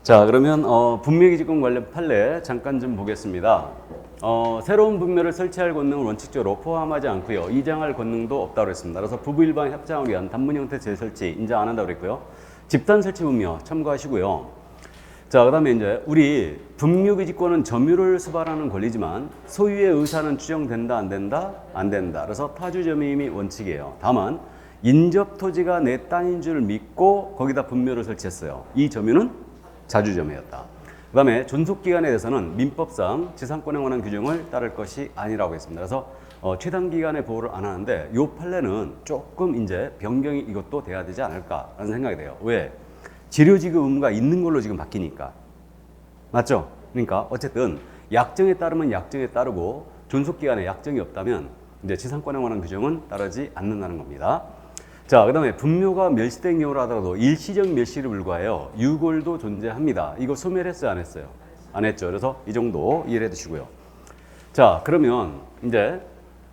자, 그러면 분묘기지권 관련 판례 잠깐 좀 보겠습니다. 새로운 분묘를 설치할 권능을 원칙적으로 포함하지 않고요. 이장할 권능도 없다고 했습니다. 그래서 부부일방 협장을 위한 단문 형태 재설치 인정 안 한다고 그랬고요. 집단 설치 분묘 참고하시고요. 자, 그다음에 이제 우리 분묘기지권은 점유를 수반하는 권리지만 소유의 의사는 추정된다 안 된다? 안 된다. 그래서 타주 점유임이 원칙이에요. 다만 인접 토지가 내 땅인 줄 믿고 거기다 분묘를 설치했어요. 이 점유는 자주점유였다. 그 다음에 존속기간에 대해서는 민법상 지상권에 관한 규정을 따를 것이 아니라고 했습니다. 그래서 최단기간의 보호를 안 하는데 이 판례는 조금 이제 변경이 이것도 돼야 되지 않을까라는 생각이 돼요. 왜? 지료지급 의무가 있는 걸로 지금 바뀌니까. 맞죠? 그러니까 어쨌든 약정에 따르면 약정에 따르고 존속기간에 약정이 없다면 이제 지상권에 관한 규정은 따르지 않는다는 겁니다. 자, 그 다음에 분묘가 멸시된 경우라 하더라도 일시적 멸시를 불과해요. 유골도 존재합니다. 이거 소멸했어요, 안 했어요? 안 했죠. 그래서 이 정도 이해를 해두시고요. 자, 그러면 이제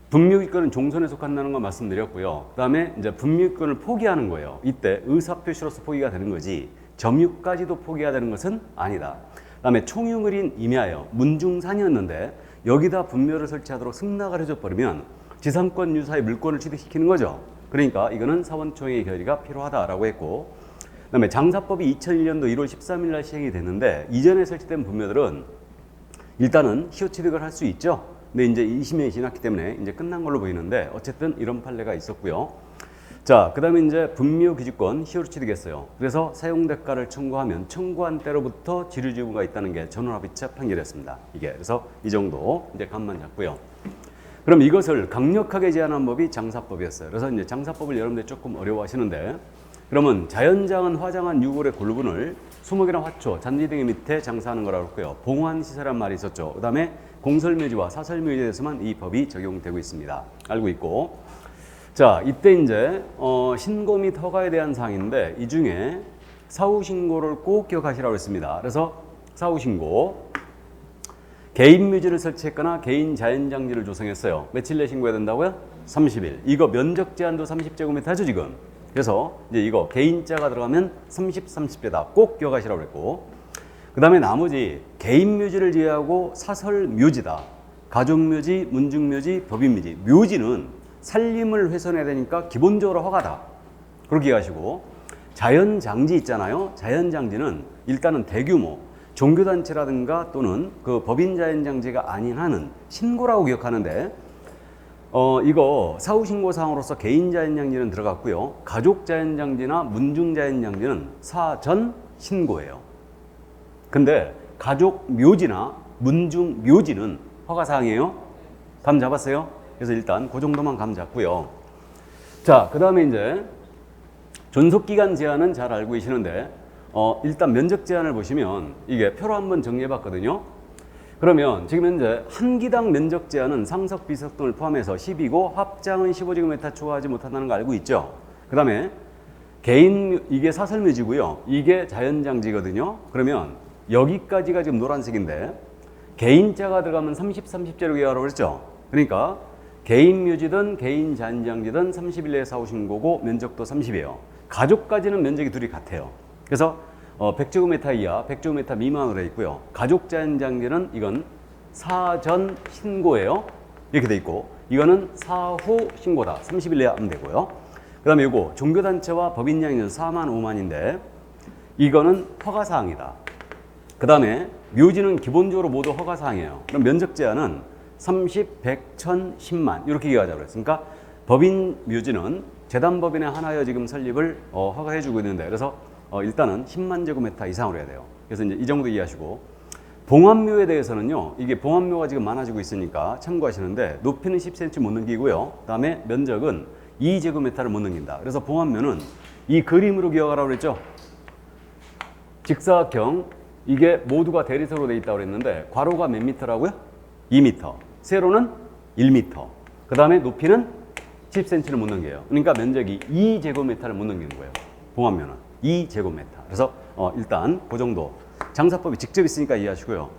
분묘기권은 종선에 속한다는 거 말씀드렸고요. 그 다음에 이제 분묘기권을 포기하는 거예요. 이때 의사표시로서 포기가 되는 거지 점유까지도 포기해야 되는 것은 아니다. 그 다음에 총유을인 임야예요. 문중산이었는데 여기다 분묘를 설치하도록 승낙을 해줘 버리면 지상권 유사의 물권을 취득시키는 거죠. 그러니까 이거는 사원총회의 결의가 필요하다라고 했고, 그다음에 장사법이 2001년도 1월 13일 날 시행이 됐는데 이전에 설치된 분묘들은 일단은 희호 취득을 할 수 있죠. 근데 이제 20년이 지났기 때문에 이제 끝난 걸로 보이는데 어쨌든 이런 판례가 있었고요. 자, 그다음에 이제 분묘기지권 희호로 취득했어요. 그래서 사용대가를 청구하면 청구한 때로부터 지류지구가 있다는 게 전원합의체 판결이었습니다. 이게 그래서 이 정도 이제 감만 잡고요. 그럼 이것을 강력하게 제한한 법이 장사법이었어요. 그래서 이제 장사법을 여러분들 조금 어려워하시는데, 그러면 자연장은 화장한 유골의 골분을 수목이나 화초, 잔디 등의 밑에 장사하는 거라고 했고요. 봉환시설이란 말이 있었죠. 그 다음에 공설묘지와 사설묘지에 대해서만 이 법이 적용되고 있습니다. 알고 있고. 자, 이때 이제 신고 및 허가에 대한 사항인데 이 중에 사후신고를 꼭 기억하시라고 했습니다. 그래서 사후신고. 개인 묘지를 설치했거나 개인 자연장지를 조성했어요. 며칠 내 신고해야 된다고요? 30일. 이거 면적 제한도 30제곱미터 하죠, 지금. 그래서 이제 이거 개인자가 들어가면 30, 30제다. 꼭 기억하시라고 그랬고. 그 다음에 나머지 개인 묘지를 제외하고 사설 묘지다. 가족 묘지, 문중 묘지, 법인 묘지. 묘지는 살림을 훼손해야 되니까 기본적으로 허가다. 그렇게 이해하시고. 자연장지 있잖아요. 자연장지는 일단은 대규모. 종교단체라든가 또는 그 법인자연장지가 아닌 한은 신고라고 기억하는데 이거 사후신고사항으로서 개인자연장지는 들어갔고요. 가족자연장지나 문중자연장지는 사전 신고예요. 근데 가족묘지나 문중묘지는 허가사항이에요. 감 잡았어요? 그래서 일단 그 정도만 감 잡고요. 자, 그 다음에 이제 존속기간 제한은 잘 알고 계시는데 일단 면적 제한을 보시면 이게 표로 한번 정리해 봤거든요. 그러면 지금 현재 한 기당 면적 제한은 상석 비석 등을 포함해서 10이고 합장은 15제곱미터 초과하지 못한다는 거 알고 있죠. 그 다음에 개인 이게 사설묘지고요. 이게 자연장지거든요. 그러면 여기까지가 지금 노란색인데 개인자가 들어가면 30, 30제로 기하라고 그랬죠. 그러니까 개인 묘지든 개인 자연장지든 30일 내에 사후신고고 면적도 30이에요. 가족까지는 면적이 둘이 같아요. 그래서 100제곱미터 이하, 100제곱미터 미만으로 있고요. 가족자연장지는 이건 사전 신고예요. 이렇게 돼 있고 이거는 사후 신고다. 30일 내에 하면 되고요. 그 다음에 이거 종교단체와 법인양은 4만 5만인데 이거는 허가사항이다. 그 다음에 묘지는 기본적으로 모두 허가사항이에요. 그럼 면적 제한은 30, 100, 1000, 10만 이렇게 기하자고 그랬으니까 법인 묘지는 재단법인에 한하여 지금 설립을 허가해주고 있는데 그래서 일단은 10만 제곱미터 이상으로 해야 돼요. 그래서 이제 이 정도 이해하시고 봉합묘에 대해서는요. 이게 봉합묘가 지금 많아지고 있으니까 참고하시는데 높이는 10cm 못 넘기고요. 그 다음에 면적은 2제곱미터를 못 넘긴다. 그래서 봉합묘는 이 그림으로 기억하라고 그랬죠. 직사각형 이게 모두가 대리석으로 되어 있다고 그랬는데 괄호가 몇 미터라고요? 2m. 세로는 1m. 그 다음에 높이는 10cm를 못 넘겨요. 그러니까 면적이 2제곱미터를 못 넘기는 거예요. 봉합묘는. 2제곱미터. 그래서 일단 그 정도. 장사법이 직접 있으니까 이해하시고요.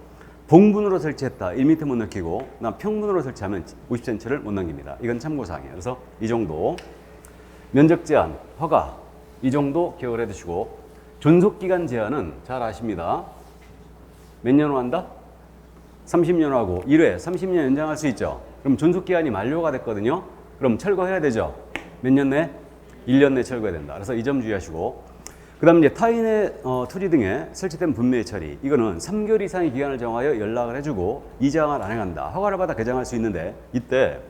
봉분으로 설치했다. 1m 못 넘기고 그다음 평분으로 설치하면 50cm를 못 넘깁니다. 이건 참고사항이에요. 그래서 이 정도. 면적 제한, 허가 이 정도 기억을 해두시고 존속기간 제한은 잘 아십니다. 몇 년으로 한다? 30년으로 하고 1회 30년 연장할 수 있죠. 그럼 존속기간이 만료가 됐거든요. 그럼 철거해야 되죠. 몇 년 내? 1년 내 철거해야 된다. 그래서 이 점 주의하시고, 그 다음 이제 타인의 토지 등에 설치된 분묘의 처리, 이거는 3개월 이상의 기간을 정하여 연락을 해주고 이장을 안 해간다. 허가를 받아 개장할 수 있는데, 이때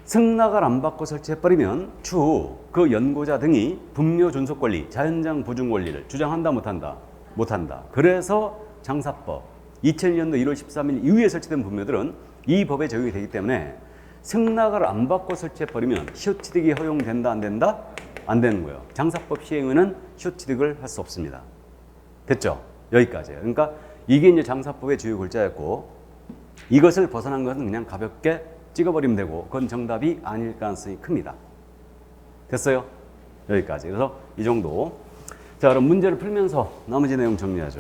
승낙을 안 받고 설치해버리면 추후 그 연고자 등이 분묘 존속 권리, 자연장 보증 권리를 주장한다 못한다? 못한다. 그래서 장사법 2001년도 1월 13일 이후에 설치된 분묘들은 이 법에 적용이 되기 때문에 승낙을 안 받고 설치해버리면 시효취득이 허용된다 안 된다? 안 되는 거예요. 장사법 시행에는 시효취득을 할 수 없습니다. 됐죠? 여기까지예요. 그러니까 이게 이제 장사법의 주요 골자였고, 이것을 벗어난 것은 그냥 가볍게 찍어버리면 되고, 그건 정답이 아닐 가능성이 큽니다. 됐어요? 여기까지. 그래서 이 정도. 자, 그럼 문제를 풀면서 나머지 내용 정리하죠.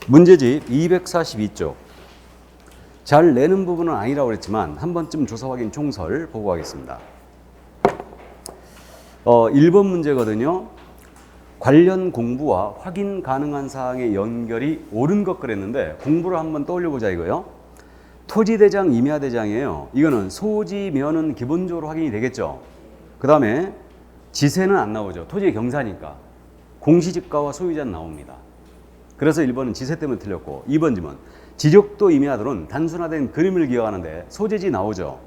문제집 242쪽. 잘 내는 부분은 아니라고 그랬지만 한 번쯤 조사 확인 총설 보고 가겠습니다. 1번 문제거든요. 관련 공부와 확인 가능한 사항의 연결이 옳은 것 그랬는데, 공부를 한번 떠올려 보자 이거요. 토지대장, 임야대장이에요. 이거는 소지면은 기본적으로 확인이 되겠죠. 그 다음에 지세는 안 나오죠. 토지의 경사니까. 공시지가와 소유자는 나옵니다. 그래서 1번은 지세 때문에 틀렸고, 2번 질문. 지적도 임야들은 단순화된 그림을 기억하는데 소재지 나오죠.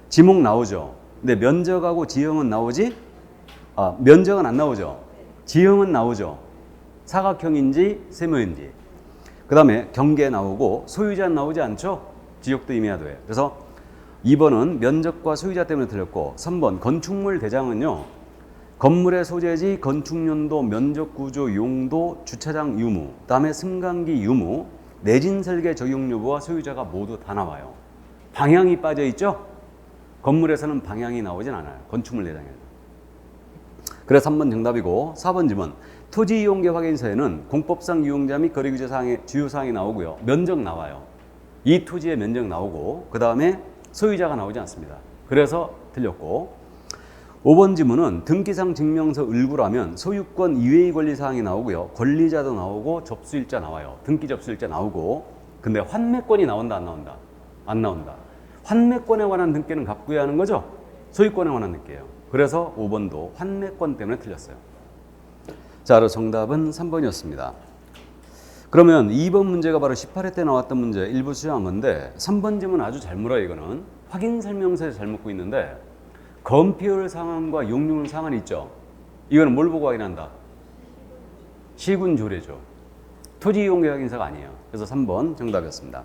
지목 나오죠. 근데 면적하고 지형은 나오지? 면적은 안 나오죠. 지형은 나오죠. 사각형인지 세모인지. 그 다음에 경계 나오고 소유자는 나오지 않죠. 지적도 임야도에. 그래서 2번은 면적과 소유자 때문에 틀렸고, 3번 건축물 대장은요, 건물의 소재지, 건축연도, 면적 구조, 용도, 주차장 유무, 그 다음에 승강기 유무, 내진 설계 적용 여부와 소유자가 모두 다 나와요. 방향이 빠져 있죠? 건물에서는 방향이 나오진 않아요. 건축물 대장에는. 그래서 3번 정답이고, 4번 질문. 토지 이용계 확인서에는 공법상 이용자 및 거래규제 사항의 주요 사항이 나오고요. 면적 나와요. 이 토지의 면적 나오고, 그 다음에 소유자가 나오지 않습니다. 그래서 틀렸고, 5번 지문은 등기상 증명서 을구라면 소유권 이외의 권리사항이 나오고요. 권리자도 나오고 접수일자 나와요. 등기 접수일자 나오고. 근데 환매권이 나온다 안 나온다? 안 나온다. 환매권에 관한 등기는 갖고 하는 거죠? 소유권에 관한 등기예요. 그래서 5번도 환매권 때문에 틀렸어요. 자, 그래서 정답은 3번이었습니다. 그러면 2번 문제가 바로 18회 때 나왔던 문제 일부 수정한 건데, 3번 질문 아주 잘 물어요. 이거는 확인 설명서에서 잘 묻고 있는데, 건폐율 상한과 용률 상한이 있죠. 이거는 뭘 보고 확인한다? 시군 조례죠. 토지 이용계 확인서가 아니에요. 그래서 3번 정답이었습니다.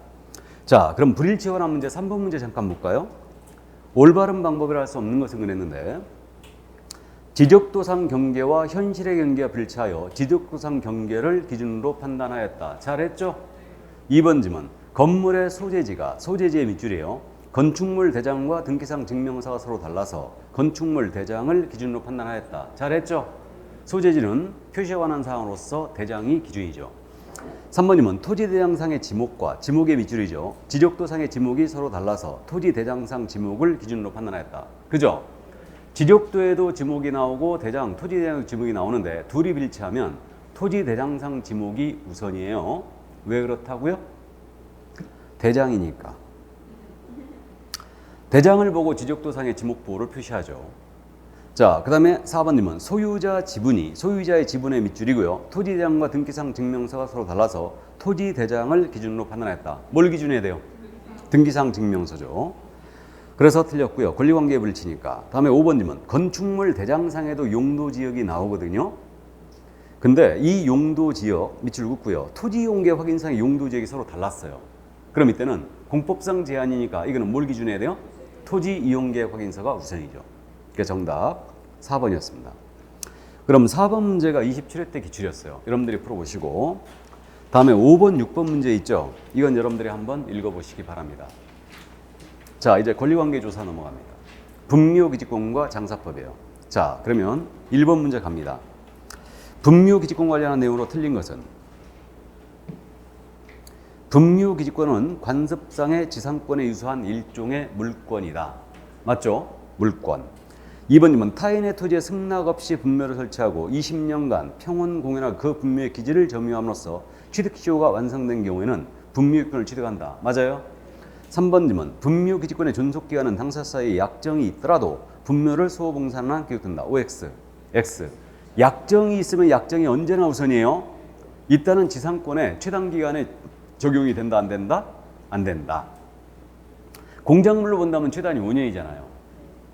자, 그럼 불일치원한 문제 3번 문제 잠깐 볼까요? 올바른 방법이라 할 수 없는 것은 그랬는데, 지적도상 경계와 현실의 경계가 불일치하여 지적도상 경계를 기준으로 판단하였다. 잘했죠? 2번 지문. 건물의 소재지가 소재지의 밑줄이에요. 건축물 대장과 등기상 증명서가 서로 달라서 건축물 대장을 기준으로 판단하였다. 잘했죠? 소재지는 표시에 관한 사항으로서 대장이 기준이죠. 3번이면 토지 대장상의 지목과 지목의 밑줄이죠. 지적도상의 지목이 서로 달라서 토지 대장상 지목을 기준으로 판단하였다. 그죠? 지적도에도 지목이 나오고 대장, 토지 대장 지목이 나오는데 둘이 일치하면 토지 대장상 지목이 우선이에요. 왜 그렇다고요? 대장이니까. 대장을 보고 지적도상의 지목부호를 표시하죠. 자, 그 다음에 4번님은 소유자 지분이 소유자의 지분의 밑줄이고요. 토지대장과 등기상 증명서가 서로 달라서 토지대장을 기준으로 판단했다. 뭘 기준해야 돼요? 등기상 증명서죠. 그래서 틀렸고요. 권리관계에 불치니까. 다음에 5번님은 건축물 대장상에도 용도지역이 나오거든요. 근데 이 용도지역 밑줄 긋고요. 토지이용계 확인상의 용도지역이 서로 달랐어요. 그럼 이때는 공법상 제한이니까 이거는 뭘 기준해야 돼요? 토지 이용계 확인서가 우선이죠. 그게 정답 4번이었습니다. 그럼 4번 문제가 27회 때 기출이었어요. 여러분들이 풀어보시고, 다음에 5번, 6번 문제 있죠? 이건 여러분들이 한번 읽어보시기 바랍니다. 자, 이제 권리관계 조사 넘어갑니다. 분묘기지권과 장사법이에요. 자, 그러면 1번 문제 갑니다. 분묘기지권 관련한 내용으로 틀린 것은, 분묘기지권은 관습상의 지상권에 유수한 일종의 물권이다. 맞죠? 물권. 2번님은 타인의 토지에 승낙 없이 분묘를 설치하고 20년간 평온 공연한 그 분묘의 기지를 점유함으로써 취득시효가 완성된 경우에는 분묘기권을 취득한다. 맞아요? 3번님은 분묘 기지권의 존속기간은 당사 사이에 약정이 있더라도 분묘를 소호봉사하는 한 기록된다. OX, X. 약정이 있으면 약정이 언제나 우선이에요. 있다는 지상권의 최단기간에 적용이 된다, 안 된다? 안 된다. 공작물로 본다면 최단이 5년이잖아요.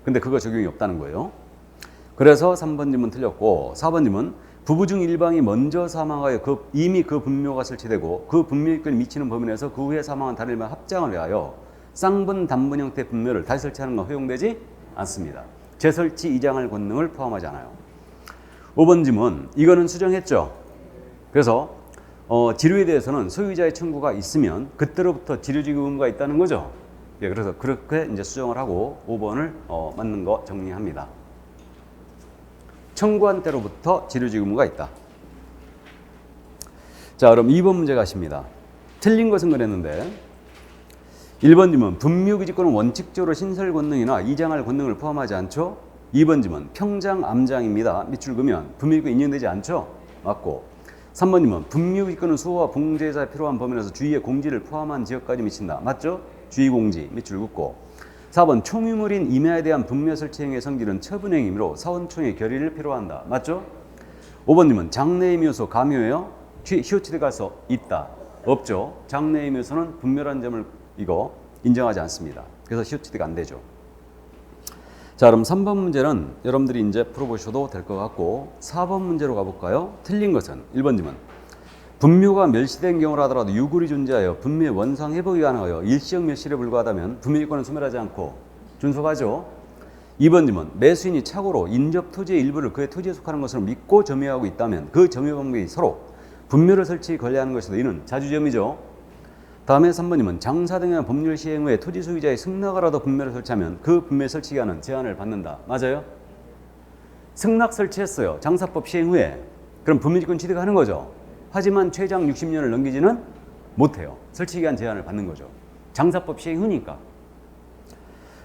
근데 그거 적용이 없다는 거예요. 그래서 3번님은 틀렸고 4번님은 부부 중 일방이 먼저 사망하여 이미 그 분묘가 설치되고 그 분묘기권이 미치는 범위 내에서 그 후에 사망한 다른 일반 합장을 위하여 쌍분 단분 형태 분묘를 다시 설치하는 건 허용되지 않습니다. 재설치 이장할 권능을 포함하지 않아요. 5번 질문, 이거는 수정했죠. 그래서 지류에 대해서는 소유자의 청구가 있으면 그때로부터 지류지구 의무가 있다는 거죠. 예, 그래서 그렇게 이제 수정을 하고 5번을 맞는 거 정리합니다. 청구한 때로부터 지류지구 의무가 있다. 자, 그럼 2번 문제 가십니다. 틀린 것은 그랬는데 1번 질문, 분묘기지권은 원칙적으로 신설 권능이나 이장할 권능을 포함하지 않죠. 2번 질문, 평장, 암장입니다. 밑줄 그으면 분묘기권 인정되지 않죠. 맞고 3번 질문, 분묘기지권은 수호와 봉제자에 필요한 범위 내에서 주위의 공지를 포함한 지역까지 미친다. 맞죠? 주위 공지 밑줄 긋고 4번, 총유물인 임야에 대한 분묘 설치행위의 성질은 처분행위로 사원총의 결의를 필요한다. 맞죠? 5번님은 장래의 묘소 감요예요? 히오치드가 있다. 없죠. 장래의 묘소는 분묘란 점을 이거 인정하지 않습니다. 그래서 히오치드가 안 되죠. 자, 그럼 3번 문제는 여러분들이 이제 풀어보셔도 될 것 같고 4번 문제로 가볼까요? 틀린 것은 1번님은 분묘가 멸시된 경우라 하더라도 유골이 존재하여 분묘의 원상 회복이 가능하여 일시적 멸시에 불과하다면 분묘기권은 소멸하지 않고 준속하죠. 2번님은 매수인이 착오로 인접 토지의 일부를 그의 토지에 속하는 것으로 믿고 점유하고 있다면 그 점유 방법이 서로 분묘를 설치 관리하는 것이다. 이는 자주점이죠. 다음에 3번님은 장사 등의 법률 시행 후에 토지 소유자의 승낙을하도 분묘를 설치하면 그 분묘 설치 기간은 제한을 받는다. 맞아요? 승낙 설치했어요. 장사법 시행 후에. 그럼 분묘지권 취득하는 거죠. 하지만 최장 60년을 넘기지는 못해요. 설치기간 제한을 받는 거죠. 장사법 시행 후니까.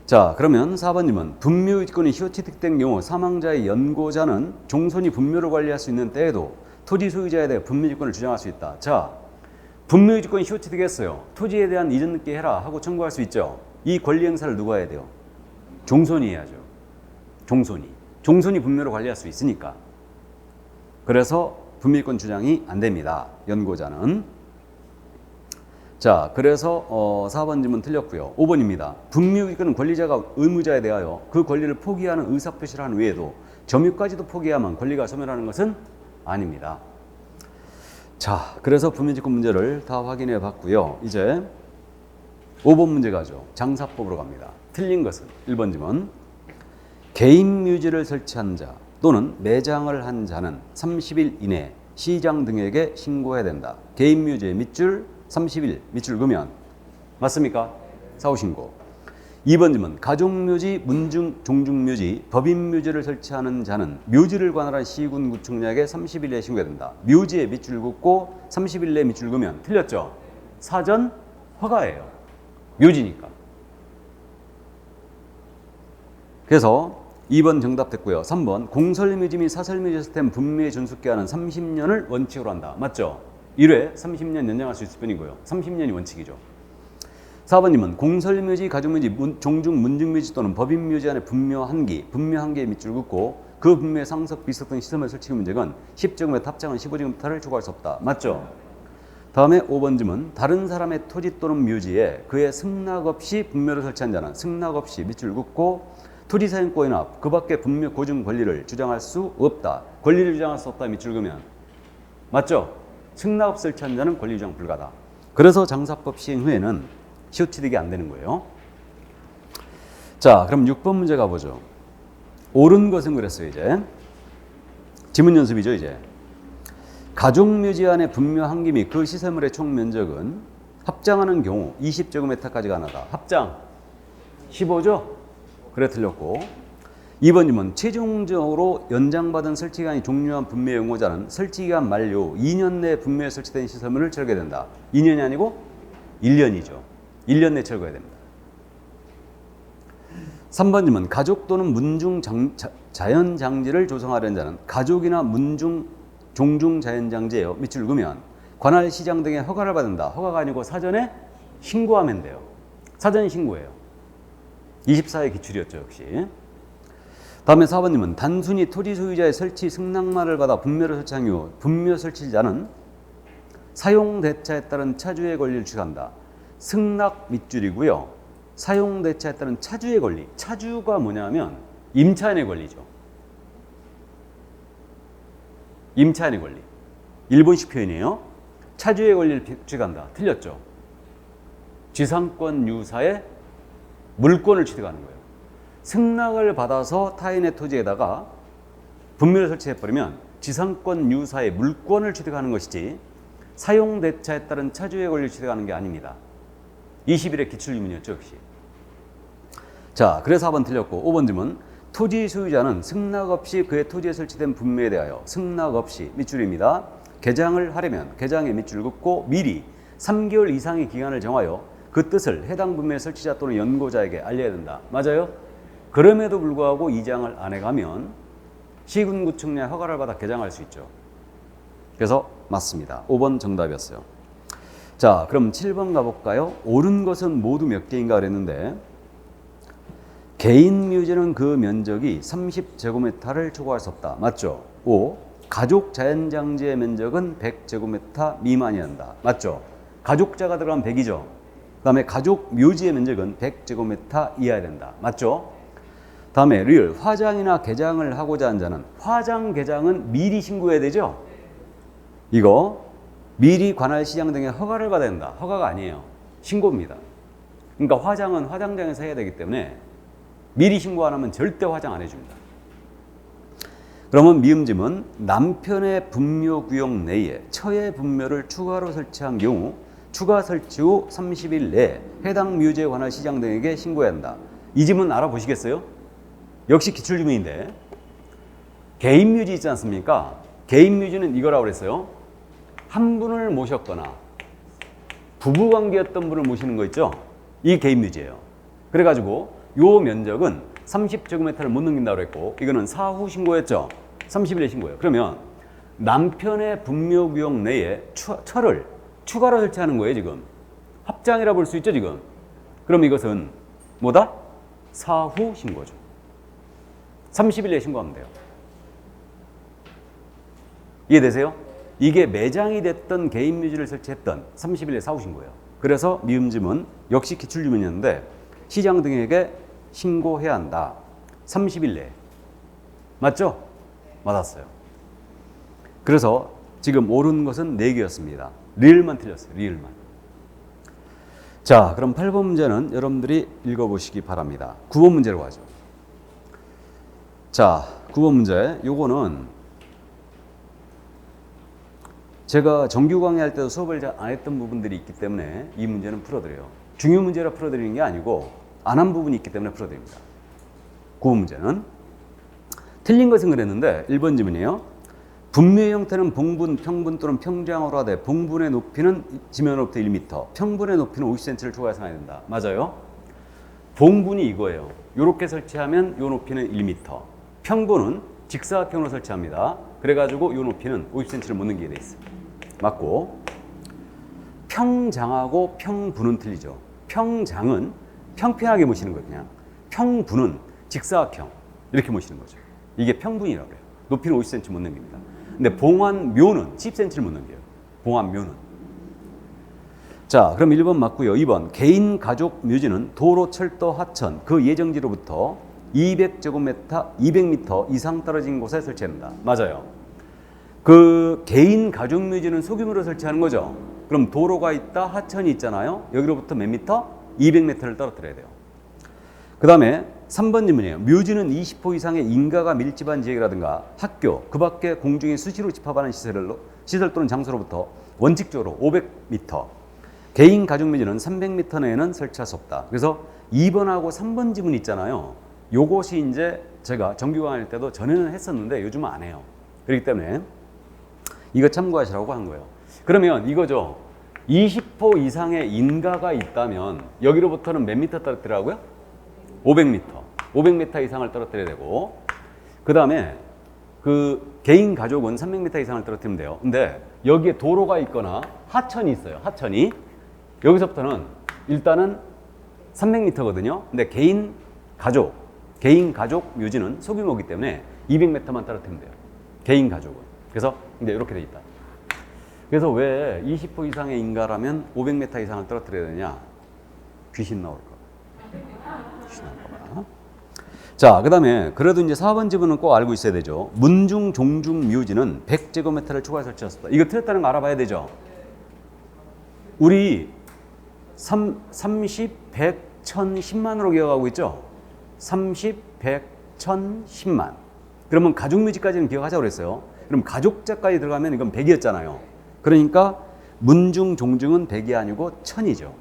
자, 그러면 4번님은 분묘지권이 희호취득된 경우 사망자의 연고자는 종손이 분묘를 관리할 수 있는 때에도 토지 소유자에 대해 분묘지권을 주장할 수 있다. 자, 분묘지권이 희호취득했어요. 토지에 대한 이전 늦게 해라 하고 청구할 수 있죠. 이 권리 행사를 누가 해야 돼요? 종손이 해야죠. 종손이 분묘를 관리할 수 있으니까. 그래서 분묘권 주장이 안 됩니다. 연고자는. 자, 그래서 4번 질문 틀렸고요. 5번입니다. 분묘기권은 권리자가 의무자에 대하여 그 권리를 포기하는 의사표시를 한 외에도 점유까지도 포기하면 권리가 소멸하는 것은 아닙니다. 자, 그래서 분묘지권 문제를 다 확인해 봤고요. 이제 5번 문제 가죠. 장사법으로 갑니다. 틀린 것은 1번 질문. 개인 묘지를 설치한 자 또는 매장을 한 자는 30일 이내 시장 등에게 신고해야 된다. 개인 묘지의 밑줄 30일 밑줄 그으면 맞습니까? 사후신고. 2번 질문. 가족묘지, 종중묘지, 법인묘지를 설치하는 자는 묘지를 관할한 시군 구청장에게 30일 내에 신고해야 된다. 묘지에 밑줄 긋고 30일 내에 밑줄 그으면 틀렸죠? 사전 허가예요. 묘지니까. 그래서 2번 정답 됐고요. 3번 공설묘지 및 사설묘지 시스템 분묘의 존속기한은 30년을 원칙으로 한다. 맞죠? 1회 30년 연장할 수 있을 뿐이고요. 30년이 원칙이죠. 4번님은 공설묘지, 가족묘지, 종중, 문중묘지 또는 법인묘지 안에 분묘 한기에 밑줄 긋고 그 분묘의 상석, 비석 등 시설물 설치 문제건 10제곱미터 탑장은 15제곱미터를 초과할 수 없다. 맞죠? 다음에 5번 질문. 다른 사람의 토지 또는 묘지에 그의 승낙 없이 분묘를 설치한 자는 승낙 없이 밑줄 긋고 토지 사용권이나 그 밖의 분묘 고증 권리를 주장할 수 없다. 권리를 주장할 수 없다. 밑줄 그으면 맞죠? 승낙 없이 설치한 자는 권리 주장 불가다. 그래서 장사법 시행 후에는 시효취득이 안 되는 거예요. 자, 그럼 6번 문제 가보죠. 옳은 것은 그랬어요. 이제 지문 연습이죠. 이제 가족묘지 안에 분묘 한기 및 그 시설물의 총 면적은 합장하는 경우 20제곱미터까지 가능하다. 합장 15죠? 그래 틀렸고. 2번님은 최종적으로 연장받은 설치기간이 종료한 분묘 용호자는 설치기간 만료 2년 내에 분묘에 설치된 시설물을 철거해야 된다. 2년이 아니고 1년이죠. 1년 내에 철거해야 됩니다. 3번 질문. 가족 또는 문중 자연장지를 조성하려는 자는 가족이나 문중 종중 자연장지예요. 밑줄 그으면 관할 시장 등의 허가를 받는다. 허가가 아니고 사전에 신고하면 돼요. 사전 신고예요. 24의 기출이었죠, 역시. 다음에 4번님은 단순히 토지 소유자의 설치 승낙만을 받아 분묘를 설치한 경우 분묘 설치자는 사용대차에 따른 차주의 권리를 취한다. 승낙 밑줄이고요. 사용대차에 따른 차주의 권리. 차주가 뭐냐면 임차인의 권리죠. 임차인의 권리. 일본식 표현이에요. 차주의 권리를 취한다. 틀렸죠. 지상권 유사의 물권을 취득하는 거예요. 승낙을 받아서 타인의 토지에다가 분묘를 설치해버리면 지상권 유사의 물권을 취득하는 것이지 사용대차에 따른 차주의 권리를 취득하는 게 아닙니다. 21의 기출유문이었죠, 역시. 자, 그래서 4번 틀렸고 5번 질문. 토지 소유자는 승낙 없이 그의 토지에 설치된 분묘에 대하여 승낙 없이 밑줄입니다. 개장을 하려면 개장에 밑줄 긋고 미리 3개월 이상의 기간을 정하여 그 뜻을 해당 분묘의 설치자 또는 연고자에게 알려야 된다. 맞아요? 그럼에도 불구하고 이장을 안 해가면 시군구청에 허가를 받아 개장할 수 있죠. 그래서 맞습니다. 5번 정답이었어요. 자, 그럼 7번 가볼까요? 옳은 것은 모두 몇 개인가 그랬는데 개인 묘지는 그 면적이 30제곱미터를 초과할 수 없다. 맞죠? 5. 가족 자연장지의 면적은 100제곱미터 미만이어야 한다. 맞죠? 가족자가 들어가면 100이죠. 그 다음에 가족 묘지의 면적은 100제곱미터 이하야 된다. 맞죠? 다음에 리을. 화장이나 개장을 하고자 한 자는 화장 개장은 미리 신고해야 되죠? 이거 미리 관할 시장 등의 허가를 받아야 된다. 허가가 아니에요. 신고입니다. 그러니까 화장은 화장장에서 해야 되기 때문에 미리 신고 안 하면 절대 화장 안 해줍니다. 그러면 미음짐은 남편의 분묘구역 내에 처의 분묘를 추가로 설치한 경우 추가 설치 후 30일 내에 해당 묘지에 관할 시장 등에게 신고해야 한다. 이 질문 알아보시겠어요? 역시 기출질문인데 개인 묘지 있지 않습니까? 개인 묘지는 이거라고 그랬어요. 한 분을 모셨거나 부부관계였던 분을 모시는 거 있죠? 이 개인 묘지예요. 그래가지고 요 면적은 30제곱미터를 못 넘긴다고 그랬고 이거는 사후 신고였죠? 30일에 신고예요. 그러면 남편의 분묘구역 내에 철을 추가로 설치하는 거예요, 지금. 합장이라 볼 수 있죠, 지금. 그럼 이것은 뭐다? 사후 신고죠. 30일에 신고하면 돼요. 이해되세요? 이게 매장이 됐던 개인 묘지를 설치했던 30일에 사후 신고예요. 그래서 미음짐은 역시 기출유문이었는데 시장 등에게 신고해야 한다. 30일 내에. 맞죠? 맞았어요. 그래서 지금 옳은 것은 4개였습니다. 리을만 틀렸어요. 리을만. 자, 그럼 8번 문제는 여러분들이 읽어보시기 바랍니다. 9번 문제로 가죠. 자, 9번 문제. 요거는 제가 정규 강의할 때도 수업을 잘 안 했던 부분들이 있기 때문에 이 문제는 풀어드려요. 중요 문제라 풀어드리는 게 아니고 안 한 부분이 있기 때문에 풀어드립니다. 9번 문제는 틀린 것은 그랬는데 1번 지문이에요. 분묘의 형태는 봉분, 평분 또는 평장으로 하되 봉분의 높이는 지면으로부터 1m, 평분의 높이는 50cm를 초과해서 해야 된다. 맞아요? 봉분이 이거예요. 이렇게 설치하면 이 높이는 1m, 평분은 직사각형으로 설치합니다. 그래가지고 이 높이는 50cm를 못 넘기게 돼 있어요. 맞고 평장하고 평분은 틀리죠. 평장은 평평하게 모시는 거예요. 그냥 평분은 직사각형 이렇게 모시는 거죠. 이게 평분이라고 해요. 높이는 50cm 못 넘깁니다. 근데 봉안묘는 10cm를 못 넘겨요. 봉안묘는. 자, 그럼 1번 맞고요. 2번 개인 가족 묘지는 도로, 철도, 하천 그 예정지로부터 200m 이상 떨어진 곳에 설치한다. 맞아요. 그 개인 가족 묘지는 소규모로 설치하는 거죠. 그럼 도로가 있다, 하천이 있잖아요. 여기로부터 몇 미터? 200m를 떨어뜨려야 돼요. 그 다음에 3번 질문이에요. 묘지는 20호 이상의 인가가 밀집한 지역이라든가 학교, 그 밖에 공중에 수시로 집합하는 시설 또는 장소로부터 원칙적으로 500m, 개인 가족 묘지는 300m 내에는 설치할 수 없다. 그래서 2번하고 3번 지문 있잖아요. 요것이 이제 제가 정규 강의할 때도 전에는 했었는데 요즘은 안 해요. 그렇기 때문에 이거 참고하시라고 한 거예요. 그러면 이거죠. 20호 이상의 인가가 있다면 여기로부터는 몇 미터 떨어뜨리라고요? 500m. 500m 이상을 떨어뜨려야 되고, 그 다음에 그 개인 가족은 300m 이상을 떨어뜨리면 돼요. 근데 여기에 도로가 있거나 하천이 있어요. 하천이. 여기서부터는 일단은 300m거든요. 근데 개인 가족 묘지는 소규모이기 때문에 200m만 떨어뜨리면 돼요. 개인 가족은. 그래서 이제 이렇게 돼 있다. 그래서 왜 20호 이상의 인가라면 500m 이상을 떨어뜨려야 되냐? 귀신 나올까 봐. 귀신 나올까 봐. 자, 그 다음에 그래도 이제 4번 지문은 꼭 알고 있어야 되죠. 문중, 종중, 묘지는 100제곱미터를 추가 설치했습니다. 이거 틀렸다는 거 알아봐야 되죠. 우리 30, 100, 1000, 10만으로 기억하고 있죠. 30, 100, 1000, 10만. 그러면 가족묘지까지는 기억하자고 그랬어요. 그럼 가족자까지 들어가면 이건 100이었잖아요. 그러니까 문중, 종중은 100이 아니고 1000이죠.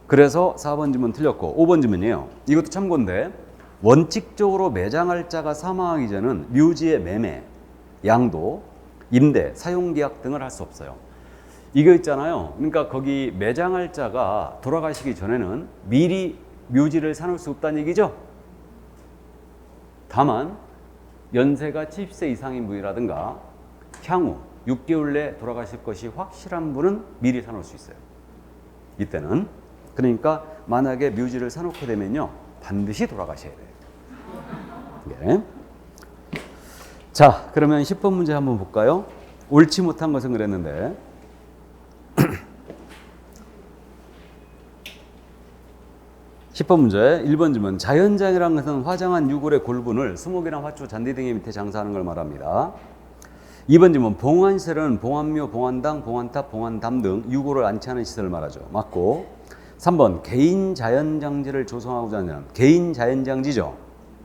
그래서 4번 지문 틀렸고 5번 지문이에요. 이것도 참고인데 원칙적으로 매장할 자가 사망하기 전은 묘지의 매매, 양도, 임대, 사용계약 등을 할 수 없어요. 이거 있잖아요. 그러니까 거기 매장할 자가 돌아가시기 전에는 미리 묘지를 사놓을 수 없다는 얘기죠. 다만 연세가 70세 이상인 분이라든가 향후 6개월 내에 돌아가실 것이 확실한 분은 미리 사놓을 수 있어요. 이때는. 그러니까 만약에 묘지를 사놓게 되면요 반드시 돌아가셔야 돼요. 네. 자, 그러면 10번 문제 한번 볼까요? 옳지 못한 것은 그랬는데 10번 문제 1번 질문. 자연장이라는 것은 화장한 유골의 골분을 수목이나 화초, 잔디 등의 밑에 장사하는 걸 말합니다. 2번 질문. 봉안시설은 봉안묘, 봉안당, 봉안탑, 봉안담 등 유골을 안치하는 시설을 말하죠. 맞고. 3번. 개인 자연장지를 조성하고자 하는 개인 자연장지죠.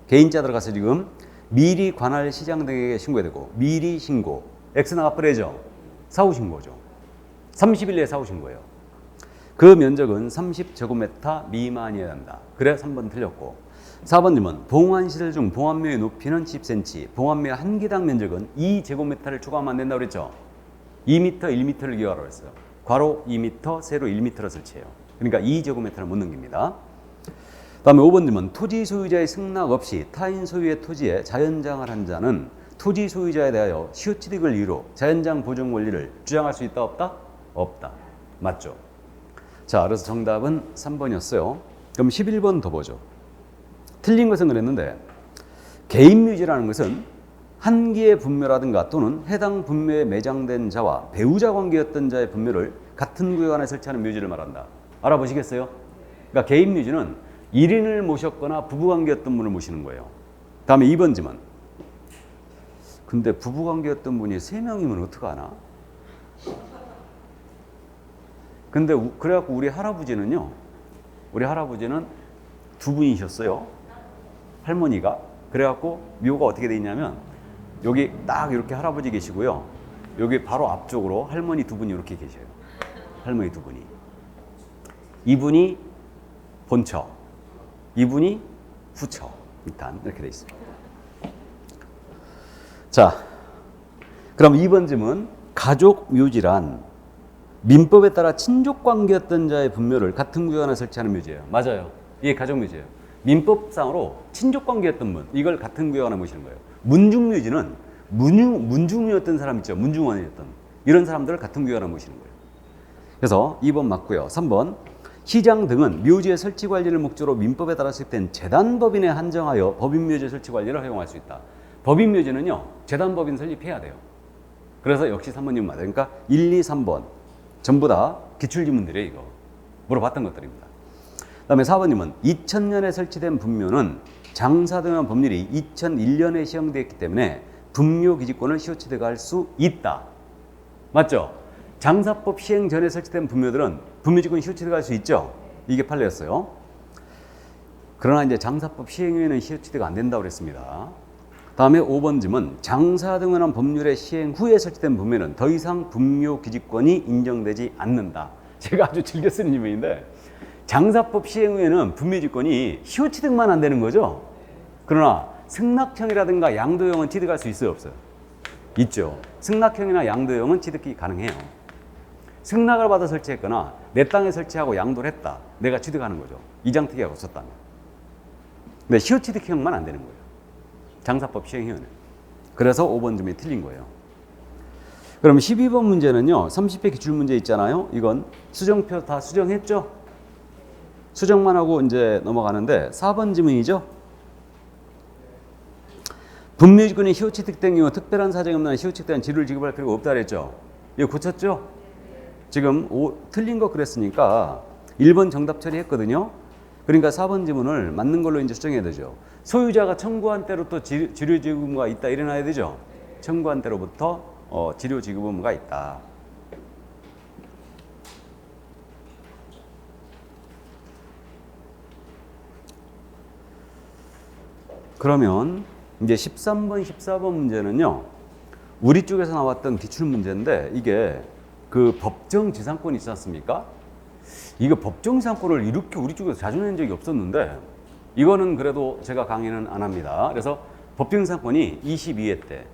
개인자 들어가서 지금 미리 관할 시장 등에게 신고해야 되고 미리 신고. X나 값부래죠. 사후신고죠. 30일 내에 사후신고예요. 그 면적은 30제곱미터 미만이어야 한다. 그래 3번 틀렸고. 4번 질문. 봉안시설 중 봉안묘의 높이는 10cm, 봉안묘의 한 기당 면적은 2제곱미터를 추가하면 안 된다고 그랬죠. 2m, 1m를 기하라고 했어요. 괄호 2m, 세로 1m를 설치해요. 그러니까 2제곱미터를 못 넘깁니다. 다음에 5번 질문. 토지 소유자의 승낙 없이 타인 소유의 토지에 자연장을 한 자는 토지 소유자에 대하여 시효취득을 이유로 자연장 보존 권리를 주장할 수 있다 없다? 없다. 맞죠? 자, 그래서 정답은 3번이었어요. 그럼 11번 더 보죠. 틀린 것은 그랬는데 개인묘지라는 것은 한 개의 분묘라든가 또는 해당 분묘에 매장된 자와 배우자 관계였던 자의 분묘를 같은 구역 안에 설치하는 묘지를 말한다. 알아보시겠어요? 그러니까 개인묘지는 1인을 모셨거나 부부관계였던 분을 모시는 거예요. 다음에 2번 질문. 근데 부부관계였던 분이 3명이면 어떡하나? 근데 그래갖고 우리 할아버지는 2분이셨어요. 할머니가. 그래갖고 묘가 어떻게 돼 있냐면 여기 딱 이렇게 할아버지 계시고요. 여기 바로 앞쪽으로 할머니 2분이 이렇게 계셔요. 할머니 2분이. 이분이 본처, 이분이 후처. 일단 이렇게 돼 있습니다. 자, 그럼 2번 질문. 가족 묘지란 민법에 따라 친족 관계였던 자의 분묘를 같은 구역 안에 설치하는 묘지예요. 맞아요. 이게 가족 묘지예요. 민법상으로 친족 관계였던 분, 이걸 같은 구역 안에 모시는 거예요. 문중 묘지는 문중이었던 사람 있죠. 문중원이었던 이런 사람들을 같은 구역 안에 모시는 거예요. 그래서 2번 맞고요. 3번. 시장 등은 묘지의 설치 관리를 목적으로 민법에 따라 수립된 재단법인에 한정하여 법인묘지 설치 관리를 허용할 수 있다. 법인묘지는요, 재단법인 설립해야 돼요. 그래서 역시 3번님 맞아요. 그러니까 1, 2, 3번 전부 다 기출지문들이에요. 이거 물어봤던 것들입니다. 그 다음에 4번님은 2000년에 설치된 분묘는 장사 등의 법률이 2001년에 시행되었기 때문에 분묘 기지권을 시효취득할 수 있다. 맞죠? 장사법 시행 전에 설치된 분묘들은 분묘지권 시효취득할 수 있죠. 이게 판례였어요. 그러나 이제 장사법 시행 후에는 시효취득 안 된다고 그랬습니다. 다음에 5번 질문. 장사 등을 한 법률의 시행 후에 설치된 분묘는 더 이상 분묘 기지권이 인정되지 않는다. 제가 아주 즐겨 쓰는 질문인데 장사법 시행 후에는 분묘지권이 시효취득만 안 되는 거죠. 그러나 승낙형이라든가 양도형은 취득할 수 있어요, 없어요? 있죠. 승낙형이나 양도형은 취득이 가능해요. 승낙을 받아 설치했거나 내 땅에 설치하고 양도를 했다. 내가 취득하는 거죠. 이장특위가 없었다면. 근데 시효취득형만 안 되는 거예요. 장사법 시행형은. 그래서 5번 점이 틀린 거예요. 그럼 12번 문제는요. 30회 기출문제 있잖아요. 이건 수정표 다 수정했죠? 수정만 하고 이제 넘어가는데 4번 지문이죠. 분묘지구는 시효취득된 경우 특별한 사정이 없는 한 시효취득된 지루를 지급할 필요가 없다 그랬죠. 이거 고쳤죠? 지금 틀린 거 그랬으니까 1번 정답 처리했거든요. 그러니까 4번 지문을 맞는 걸로 이제 수정해야 되죠. 소유자가 청구한 대로 또 지료 지급 의무가 있다 일어나야 되죠. 청구한 대로부터 지료 지급 의무가 있다. 그러면 이제 13번, 14번 문제는요. 우리 쪽에서 나왔던 기출 문제인데 이게 그 법정지상권이 있지 않습니까? 이거 법정지상권을 이렇게 우리 쪽에서 자주 낸 적이 없었는데 이거는 그래도 제가 강의는 안 합니다. 그래서 법정지상권이 22회 때,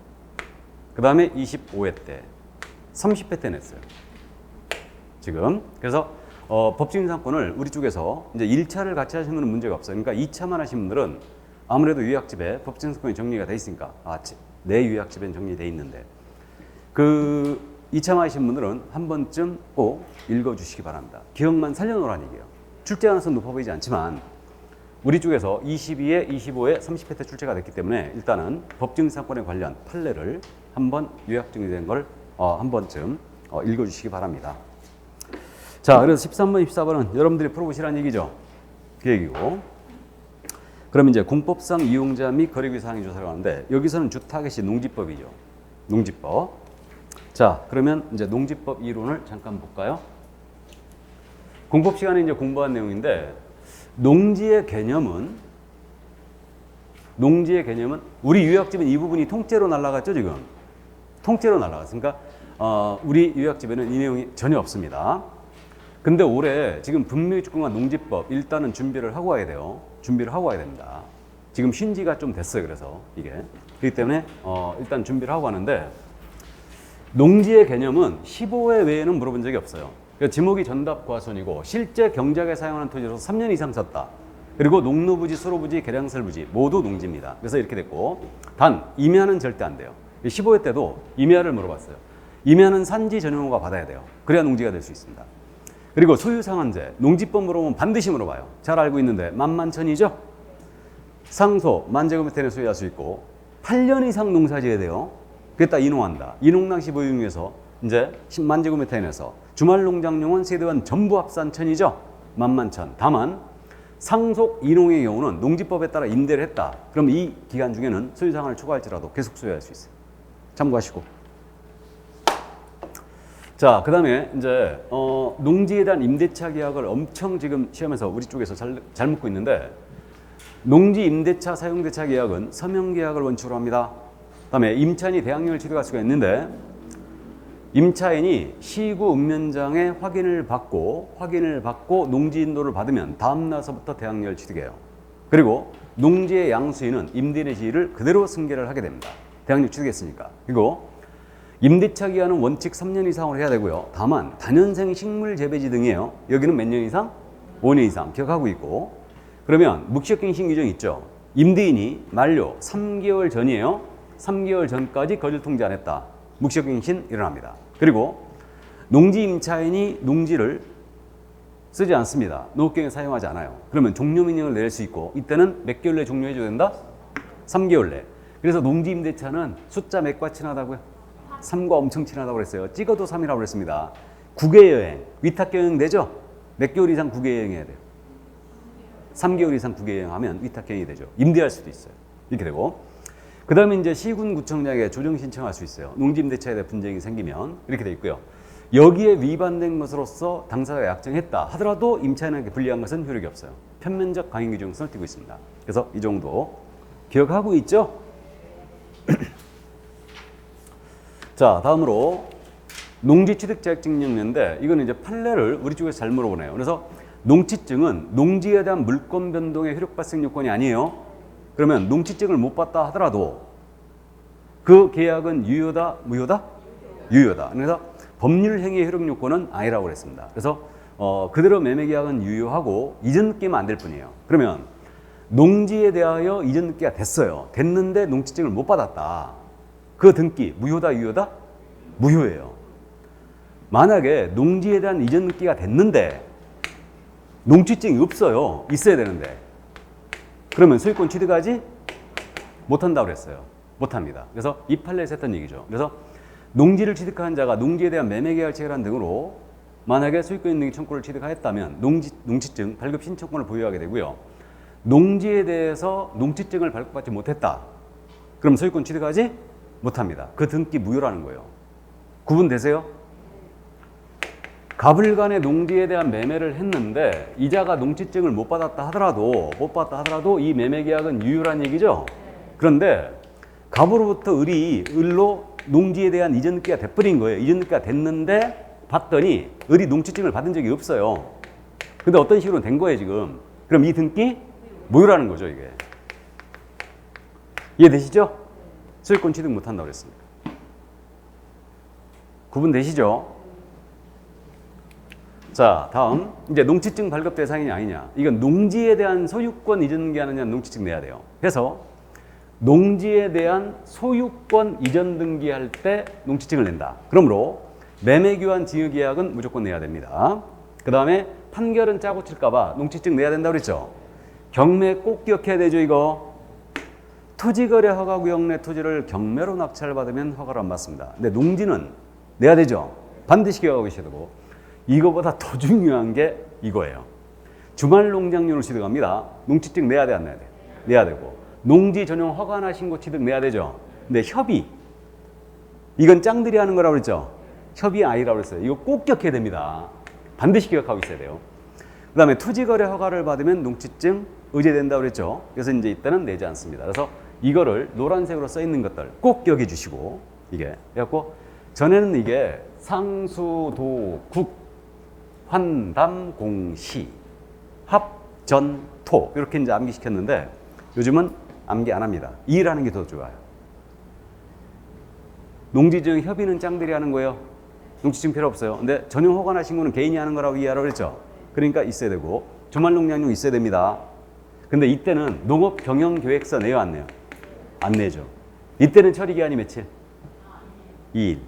그 다음에 25회 때, 30회 때 냈어요. 지금. 그래서 법정지상권을 우리 쪽에서 이제 1차를 같이 하시는 분은 문제가 없어요. 그러니까 2차만 하신 분들은 아무래도 요약집에 법정지상권이 정리가 돼 있으니까 내 요약집엔 정리돼 있는데 그 2차만 하신 분들은 한 번쯤 꼭 읽어주시기 바랍니다. 기억만 살려놓으라는 얘기예요. 출제 가능성은 높아 보이지 않지만 우리 쪽에서 22회, 25회, 30회 때 출제가 됐기 때문에 일단은 법정지상권에 관련 판례를 한번 요약 정리된 걸 한 번쯤 읽어주시기 바랍니다. 자, 그래서 13번, 14번은 여러분들이 풀어보시라는 얘기죠. 그 얘기고. 그럼 이제 공법상 이용자 및 거래기 사항이 조사를 하는데 여기서는 주 타겟이 농지법이죠. 농지법. 자, 그러면 이제 농지법 이론을 잠깐 볼까요? 공법 시간에 이제 공부한 내용인데 농지의 개념은 우리 요약집은 이 부분이 통째로 날라갔죠, 지금. 통째로 날라갔으니까 우리 요약집에는 이 내용이 전혀 없습니다. 근데 올해 지금 분묘지구와 농지법 일단은 준비를 하고 와야 돼요. 준비를 하고 와야 됩니다. 지금 쉰 지가 좀 됐어요. 그래서 이게. 그렇기 때문에 일단 준비를 하고 가는데 농지의 개념은 15회 외에는 물어본 적이 없어요. 그러니까 지목이 전답 과손이고 실제 경작에 사용하는 토지로서 3년 이상 썼다. 그리고 농로부지, 수로부지, 계량설부지 모두 농지입니다. 그래서 이렇게 됐고 단 임야는 절대 안 돼요. 15회 때도 임야를 물어봤어요. 임야는 산지 전용호가 받아야 돼요. 그래야 농지가 될 수 있습니다. 그리고 소유상한제, 농지법 물어보면 반드시 물어봐요. 잘 알고 있는데 만만천이죠? 상소, 만제곱미터는 소유할 수 있고 8년 이상 농사 지어야 돼요. 그랬다 인용한다. 인용당시 보유용에서 이제 10만제곱미터에서 주말농장용은 세대원 전부 합산 천이죠? 만만천. 다만 상속 인용의 경우는 농지법에 따라 임대를 했다. 그럼 이 기간 중에는 소유상한을 초과할지라도 계속 소유할 수 있어요. 참고하시고. 자, 그 다음에 이제 농지에 대한 임대차 계약을 엄청 지금 시험에서 우리 쪽에서 잘 묻고 있는데 농지 임대차 사용대차 계약은 서명 계약을 원칙으로 합니다. 그 다음에 임차인이 대항력을 취득할 수가 있는데 임차인이 시구 읍면장에 확인을 받고 농지 인도를 받으면 다음 날서부터 대항력을 취득해요. 그리고 농지의 양수인은 임대인의 지위를 그대로 승계를 하게 됩니다. 대항력 취득했으니까. 그리고 임대차 기간은 원칙 3년 이상으로 해야 되고요. 다만 다년생 식물 재배지 등이에요. 여기는 몇 년 이상? 5년 이상 기억하고 있고. 그러면 묵시적갱신 규정이 있죠. 임대인이 만료 3개월 전이에요. 3개월 전까지 거절 통지 안 했다. 묵시적갱신 일어납니다. 그리고 농지 임차인이 농지를 쓰지 않습니다. 농업경에 사용하지 않아요. 그러면 종료명령을 내릴 수 있고 이때는 몇 개월 내에 종료해줘야 된다? 3개월 내. 그래서 농지 임대차는 숫자 몇과 친하다고요? 3과 엄청 친하다고 그랬어요. 찍어도 3이라고 그랬습니다. 국외여행, 위탁여행 되죠? 몇 개월 이상 국외여행해야 돼요? 3개월 이상 국외여행하면 위탁여행이 되죠. 임대할 수도 있어요. 이렇게 되고 그 다음에 이제 시군구청장에게 조정 신청할 수 있어요. 농지임대차에 대해 분쟁이 생기면 이렇게 돼 있고요. 여기에 위반된 것으로서 당사자가 약정했다 하더라도 임차인에게 불리한 것은 효력이 없어요. 편면적 강행 규정성을 띠고 있습니다. 그래서 이 정도 기억하고 있죠? 자, 다음으로 농지취득자격증명인데 이거는 이제 판례를 우리 쪽에서 잘 물어보네요. 그래서 농취증은 농지에 대한 물권 변동의 효력 발생 요건이 아니에요. 그러면 농취증을 못 받다 하더라도 그 계약은 유효다, 무효다? 유효다. 그래서 법률 행위의 효력 요건은 아니라고 그랬습니다. 그래서 그대로 매매 계약은 유효하고 이전 끼면 안 될 뿐이에요. 그러면 농지에 대하여 이전 등기가 됐어요. 됐는데 농지증을 못 받았다. 그 등기 무효다 유효다? 무효예요. 만약에 농지에 대한 이전 등기가 됐는데 농지증이 없어요. 있어야 되는데. 그러면 소유권 취득하지 못한다고 그랬어요. 못합니다. 그래서 이 판례에서 했던 얘기죠. 그래서 농지를 취득한 자가 농지에 대한 매매계약 체결한 등으로 만약에 소유권 있는 청구를 취득하였다면 농지증 발급 신청권을 보유하게 되고요. 농지에 대해서 농지증을 발급받지 못했다. 그럼 소유권 취득하지 못합니다. 그 등기 무효라는 거예요. 구분되세요? 가불간의 농지에 대한 매매를 했는데 이자가 농지증을 못 받았다 하더라도 이 매매계약은 유효란 얘기죠. 그런데 갑으로부터 을로 농지에 대한 이전 등기가 돼버린 거예요. 이전 등기가 됐는데 봤더니 을이 농지증을 받은 적이 없어요. 근데 어떤 식으로 된 거예요 지금. 그럼 이 등기 무효라는 거죠 이게. 이해되시죠? 소유권 취득 못한다고 그랬습니다. 구분되시죠? 자, 다음 이제 농지증 발급 대상이냐 아니냐. 이건 농지에 대한 소유권 이전 등기하느냐 농지증 내야 돼요. 그래서 농지에 대한 소유권 이전 등기할 때 농지증을 낸다. 그러므로 매매교환 징여계약은 무조건 내야 됩니다. 그 다음에 판결은 짜고 칠까봐 농지증 내야 된다고 그랬죠. 경매 꼭 기억해야 되죠 이거. 토지거래 허가구역 내 토지를 경매로 낙찰 받으면 허가를 안 받습니다. 근데 농지는 내야 되죠. 반드시 기억하고 계셔야 되고. 이거보다 더 중요한 게 이거예요. 주말 농장료를 취득합니다. 농지증 내야 돼 안 내야 돼? 내야 되고. 농지 전용 허가나 신고 취득 내야 되죠. 근데 협의 이건 짱들이 하는 거라고 그랬죠. 협의 아니라고 그랬어요. 이거 꼭 기억해야 됩니다. 반드시 기억하고 있어야 돼요. 그 다음에 토지거래 허가를 받으면 농지증 의제된다고 그랬죠. 그래서 이제 이때는 내지 않습니다. 그래서 이거를 노란색으로 써 있는 것들 꼭 기억해 주시고 이게 그래갖고 전에는 이게 상수도국 환담공시 합전토 이렇게 이제 암기시켰는데 요즘은 암기 안 합니다. 이해하는 게 더 좋아요. 농지증 협의는 짱들이 하는 거예요. 농지증 필요 없어요. 근데 전용 허가나 신고는 개인이 하는 거라고 이해하라고 그랬죠. 그러니까 있어야 되고 주말농장용 있어야 됩니다. 근데 이때는 농업경영계획서 내요 안 내요? 안 내죠. 이때는 처리기한이 며칠? 2일.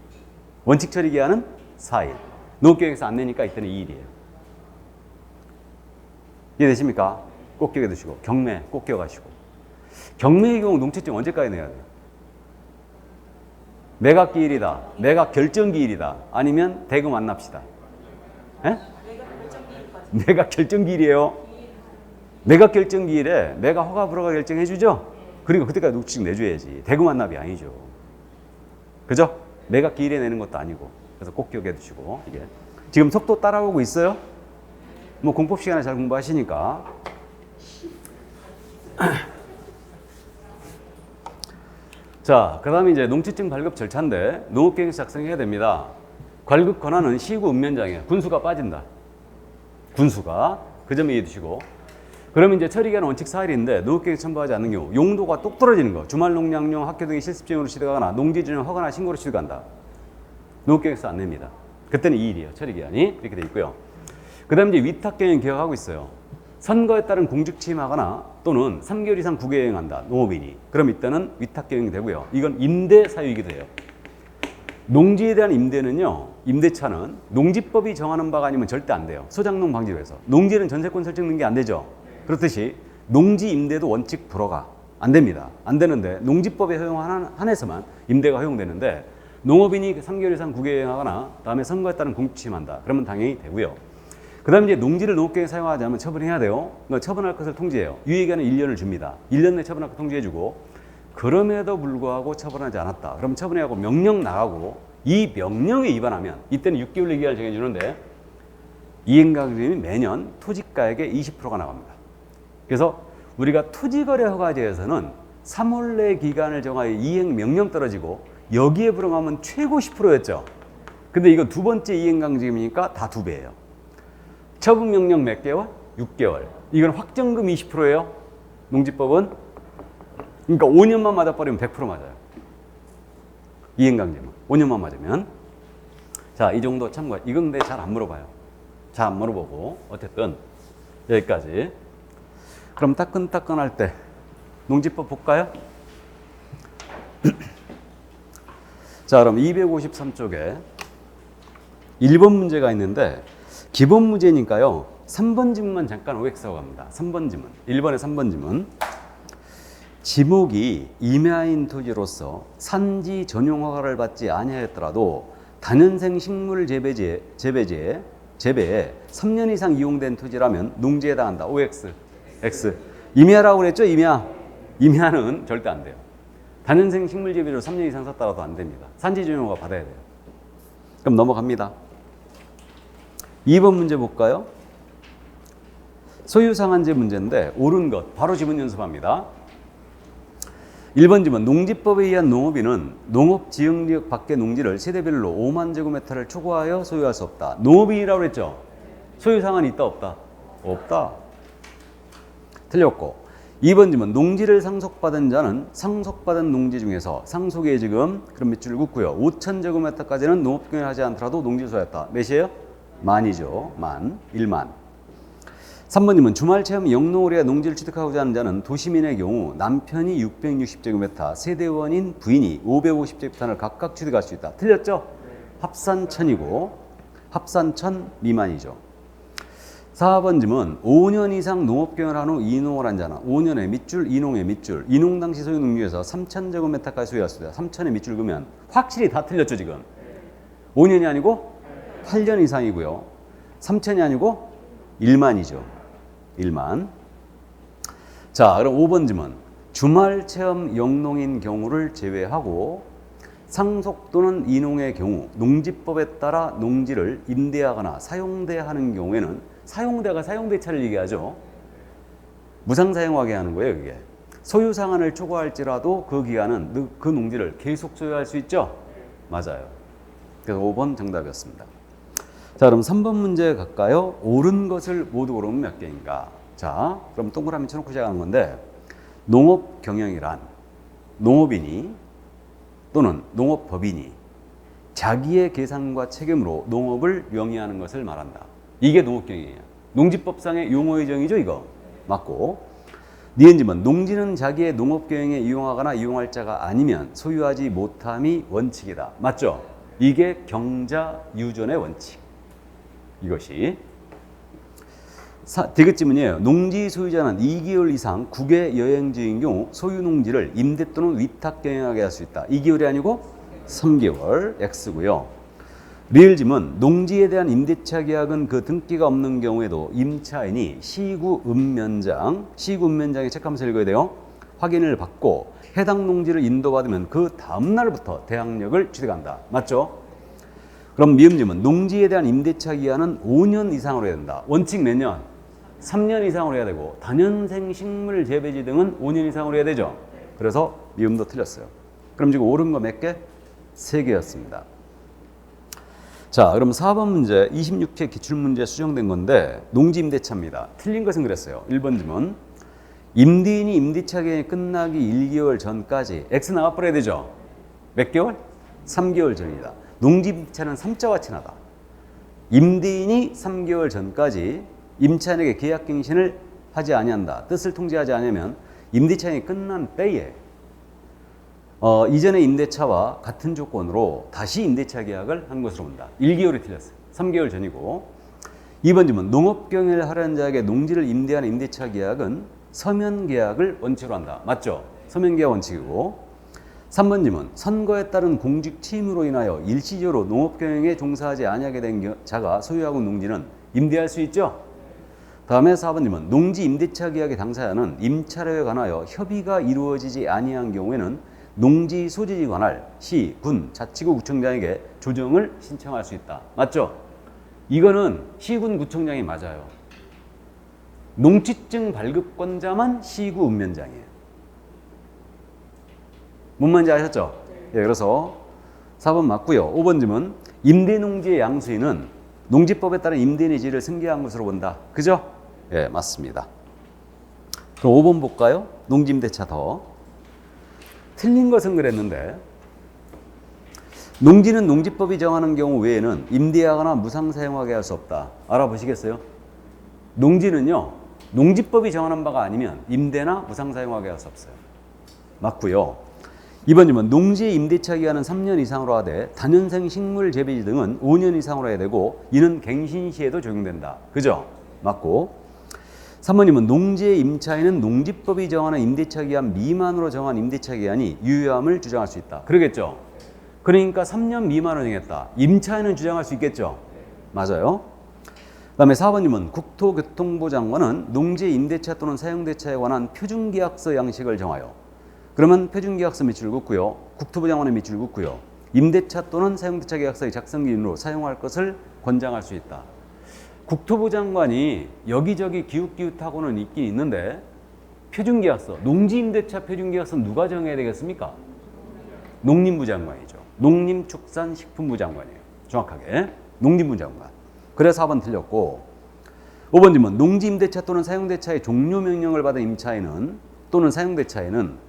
원칙 처리기한은 4일. 농업계획서 안 내니까 이때는 2일이에요. 이해되십니까? 꼭 기억해 두시고 경매 꼭 기억하시고. 경매의 경우 농지증 언제까지 내야 돼요? 매각기일이다. 매각 결정기일이다. 아니면 대금 완납시다. 에? 매각 결정기일이에요. 매각 결정기일에 매각 허가 불허가 결정해 주죠. 그리고 그때까지 농지증 내줘야지. 대금 완납이 아니죠. 그죠? 매각 기일에 내는 것도 아니고. 그래서 꼭 기억해 두시고 이게 지금 속도 따라오고 있어요? 뭐 공법 시간에 잘 공부하시니까. 자, 그 다음에 이제 농지증 발급 절차인데 농업계획서 작성해야 됩니다. 발급 권한은 시구 읍면장이에요. 군수가 빠진다. 군수가. 그 점 이해해 두시고. 그러면 이제 처리기한은 원칙 4일인데 농업계획 첨부하지 않는 경우 용도가 똑 떨어지는 거. 주말농장용 학교 등의 실습지용으로 취득하거나 농지전용 허가나 신고로 취득한다. 농업계획서 안 냅니다. 그때는 2일이에요. 처리기한이. 이렇게 돼 있고요. 그 다음에 이제 위탁경영 개혁하고 있어요. 선거에 따른 공직 취임하거나 또는 3개월 이상 국외여행한다. 농업인이. 그럼 이때는 위탁경영이 되고요. 이건 임대 사유이기도 해요. 농지에 대한 임대는요. 임대차는 농지법이 정하는 바가 아니면 절대 안 돼요. 소장농 방지를 해서. 농지는 전세권 설정 등기 안 되죠. 그렇듯이 농지 임대도 원칙 불허가 안 됩니다. 안 되는데 농지법에 한해서만 임대가 허용되는데 농업인이 3개월 이상 국외여행하거나 다음에 선거에 따른 공직 취임한다. 그러면 당연히 되고요. 그 다음에 이제 농지를 농업계획에 사용하지 않으면 처분해야 돼요. 처분할 것을 통지해요. 유예기한은 1년을 줍니다. 1년 내에 처분할 것 통지해주고 그럼에도 불구하고 처분하지 않았다. 그럼 처분해하고 명령 나가고 이 명령에 위반하면 이때는 6개월 기간을 정해주는데 이행강제금이 매년 토지가액의 20%가 나갑니다. 그래서 우리가 토지거래 허가제에서는 3월 내 기간을 정하여 이행 명령 떨어지고 여기에 불응하면 최고 10%였죠. 근데 이거 두 번째 이행강제금이니까 다 2배예요. 처분 명령 몇 개월? 6개월. 이건 확정금 20%예요. 농지법은. 그러니까 5년만 맞아버리면 100% 맞아요. 이행강제는 5년만 맞으면. 자, 이 정도 참고. 이건 근데 잘 안 물어봐요. 잘 안 물어보고 어쨌든 여기까지. 그럼 따끈따끈할 때 농지법 볼까요? 자, 그럼 253쪽에 1번 문제가 있는데 기본 문제니까요. 3번 지문만 잠깐 OX하고 갑니다. 3번 지문. 1번의 3번 지문. 지목이 임야인 토지로서 산지 전용 허가를 받지 아니하였더라도 다년생 식물 재배에 3년 이상 이용된 토지라면 농지에 해당한다. OX. X. 임야라고 그랬죠? 임야는 절대 안 돼요. 다년생 식물 재배로 3년 이상 썼다라도 안 됩니다. 산지 전용 허가 받아야 돼요. 그럼 넘어갑니다. 2번 문제 볼까요? 소유상한제 문제인데 옳은 것 바로 지문 연습합니다. 1번 지문 농지법에 의한 농업인은 농업지역구역 밖의 농지를 세대별로 5만 제곱미터를 초과하여 소유할 수 없다. 농업인이라고 그랬죠? 소유상한이 있다 없다? 없다. 틀렸고 2번 지문 농지를 상속받은 자는 상속받은 농지 중에서 상속의 지금 그런 밑줄을 긋고요. 5,000제곱미터까지는 농업경영을 하지 않더라도 농지 소유했다. 몇이에요? 만이죠. 만. 1만. 3번 지문 주말 체험 영농을 위해 농지를 취득하고자 하는 자는 도시민의 경우 남편이 660제곱미터, 세대원인 부인이 550제곱미터를 각각 취득할 수 있다. 틀렸죠? 합산 1,000이고 합산 1,000 미만이죠. 4번 지문 5년 이상 농업경영을 한 후 이농을 한 자는 5년의 밑줄, 이농의 밑줄, 이농 당시 소유 농지에서 3,000제곱미터까지 소유할 수 있다. 3,000의 밑줄 그으면 확실히 다 틀렸죠 지금. 5년이 아니고 8년 이상이고요. 3,000이 아니고 1만이죠. 1만. 자, 그럼 5번 지문 주말 체험 영농인 경우를 제외하고 상속 또는 이농의 경우 농지법에 따라 농지를 임대하거나 사용대야 하는 경우에는 사용대가 사용대차를 얘기하죠. 무상사용하게 하는 거예요. 그게 소유상한을 초과할지라도 그 기간은 그 농지를 계속 소유할 수 있죠. 맞아요. 그래서 5번 정답이었습니다. 자, 그럼 3번 문제 갈까요? 옳은 것을 모두 고르면 몇 개인가? 자, 그럼 동그라미 쳐놓고 시작하는 건데 농업 경영이란 농업인이 또는 농업법인이 자기의 계산과 책임으로 농업을 영위하는 것을 말한다. 이게 농업경영이에요. 농지법상의 용어의 정의죠, 이거. 맞고. 니은지문 농지는 자기의 농업경영에 이용하거나 이용할 자가 아니면 소유하지 못함이 원칙이다. 맞죠? 이게 경자유전의 원칙. 이것이. 디귿지문이에요. 농지 소유자는 2개월 이상 국외 여행지인 경우 소유 농지를 임대 또는 위탁 경영하게 할 수 있다. 2개월이 아니고 3개월 X고요. 리을지문 농지에 대한 임대차 계약은 그 등기가 없는 경우에도 임차인이 시구 읍면장에 체크하면서 읽어야 돼요. 확인을 받고 해당 농지를 인도받으면 그 다음 날부터 대항력을 취득한다. 맞죠? 그럼 미음지문 농지에 대한 임대차 기한은 5년 이상으로 해야 된다. 원칙 몇 년? 3년 이상으로 해야 되고 다년생 식물 재배지 등은 5년 이상으로 해야 되죠. 그래서 미음도 틀렸어요. 그럼 지금 옳은 거 몇 개? 3개였습니다. 자, 그럼 4번 문제 26회 기출문제 수정된 건데 농지임대차입니다. 틀린 것은 그랬어요. 1번 지문 임대인이 임대차 기간이 끝나기 1개월 전까지 X 나가버려야 되죠. 몇 개월? 3개월 전이다. 농지임대차는 3자와 친하다. 임대인이 3개월 전까지 임차인에게 계약갱신을 하지 아니한다. 뜻을 통지하지 않으면 임대차가 끝난 때에 이전의 임대차와 같은 조건으로 다시 임대차 계약을 한 것으로 본다. 1개월이 틀렸어요. 3개월 전이고. 2번 질문 농업경영을 하려는 자에게 농지를 임대하는 임대차 계약은 서면 계약을 원칙으로 한다. 맞죠? 서면 계약 원칙이고. 3번 질문 선거에 따른 공직 취임으로 인하여 일시적으로 농업경영에 종사하지 아니하게 된 자가 소유하고 농지는 임대할 수 있죠? 다음에 4번 질문 농지 임대차 계약의 당사자는 임차료에 관하여 협의가 이루어지지 아니한 경우에는 농지 소지지 관할 시, 군, 자치구 구청장에게 조정을 신청할 수 있다. 맞죠? 이거는 시군 구청장이 맞아요. 농취증 발급권자만 시구 읍면장이에요. 뭔 말인지 아셨죠? 예, 그래서 4번 맞고요. 5번 질문 임대농지의 양수인은 농지법에 따른 임대인의 지위를 승계한 것으로 본다. 그죠? 예, 맞습니다. 그럼 5번 볼까요? 농지임대차 더. 틀린 것은 그랬는데 농지는 농지법이 정하는 경우 외에는 임대하거나 무상 사용하게 할 수 없다. 알아보시겠어요? 농지는요 농지법이 정하는 바가 아니면 임대나 무상사용하게 할 수 없어요. 맞고요. 2번이면 농지의 임대차 기간은 3년 이상으로 하되 다년생 식물 재배지 등은 5년 이상으로 해야 되고 이는 갱신 시에도 적용된다. 그죠? 맞고. 3번이면 농지의 임차인은 농지법이 정하는 임대차 기간 미만으로 정한 임대차 기간이 유효함을 주장할 수 있다. 그러겠죠? 그러니까 3년 미만으로 정했다. 임차인은 주장할 수 있겠죠? 맞아요. 그 다음에 4번이면 국토교통부 장관은 농지의 임대차 또는 사용대차에 관한 표준계약서 양식을 정하여 그러면 표준계약서 밑줄 긋고요. 국토부 장관의 밑줄 긋고요. 임대차 또는 사용대차 계약서의 작성 기준으로 사용할 것을 권장할 수 있다. 국토부 장관이 여기저기 기웃기웃하고는 있긴 있는데 표준계약서, 농지임대차 표준계약서는 누가 정해야 되겠습니까? 농림부 장관이죠. 농림축산식품부 장관이에요. 정확하게. 농림부 장관. 그래서 4번 틀렸고 5번 질문 농지임대차 또는 사용대차의 종료명령을 받은 임차인은 또는 사용대차에는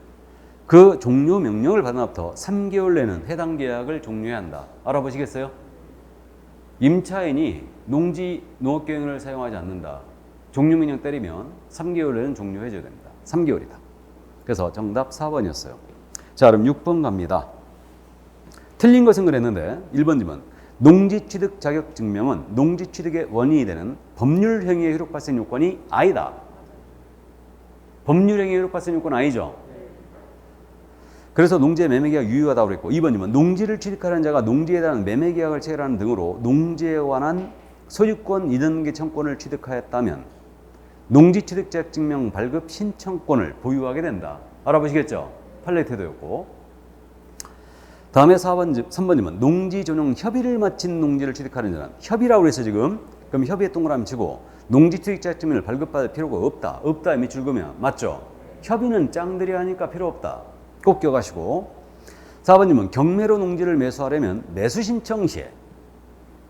그 종료명령을 받은 앞부터 3개월 내는 해당 계약을 종료해야 한다. 알아보시겠어요? 임차인이 농지 농업경영을 사용하지 않는다. 종료명령 때리면 3개월 내는 종료해줘야 됩니다. 3개월이다. 그래서 정답 4번이었어요. 자, 그럼 6번 갑니다. 틀린 것은 그랬는데 1번 질문 농지취득 자격증명은 농지취득의 원인이 되는 법률행위의 효력 발생 요건이 아니다. 법률행위의 효력 발생 요건 아니죠? 그래서 농지의 매매계약 유효하다고 그랬고 2번이면 농지를 취득하는 자가 농지에 대한 매매계약을 체결하는 등으로 농지에 관한 소유권 이전기 청권을 취득하였다면 농지취득자격증명 발급 신청권을 보유하게 된다. 알아보시겠죠? 판례 태도였고 다음에 3번이면 농지 전용 협의를 마친 농지를 취득하는 자는 협의라고 그래서 지금 그럼 협의에 동그라미 치고 농지취득자격증명을 발급받을 필요가 없다. 없다 밑줄 그으면 맞죠? 협의는 짱들이 하니까 필요 없다. 꼭 기억하시고 4번님은 경매로 농지를 매수하려면 매수 신청 시에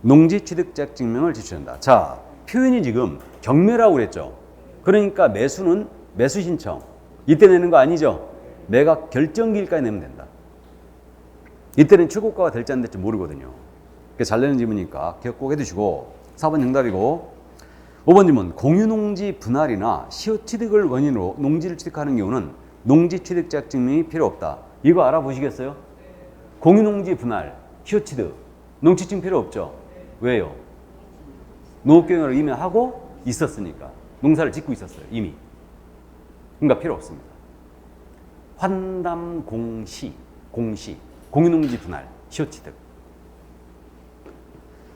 농지취득자격증명을 제출한다. 자, 표현이 지금 경매라고 그랬죠. 그러니까 매수는 매수 신청. 이때 내는 거 아니죠? 매각 결정기일까지 내면 된다. 이때는 최고가가 될지 안 될지 모르거든요. 잘 내는 질문이니까 기억 꼭 해두시고 4번 정답이고 5번 질문 공유농지 분할이나 시효취득을 원인으로 농지를 취득하는 경우는 농지취득자격증명이 필요 없다. 이거 알아보시겠어요? 공유농지 분할, 시효취득, 농지증 필요 없죠? 왜요? 농업경영을 이미 하고 있었으니까. 농사를 짓고 있었어요. 이미. 그러니까 필요 없습니다. 환담 공시, 공유농지 분할, 시효취득,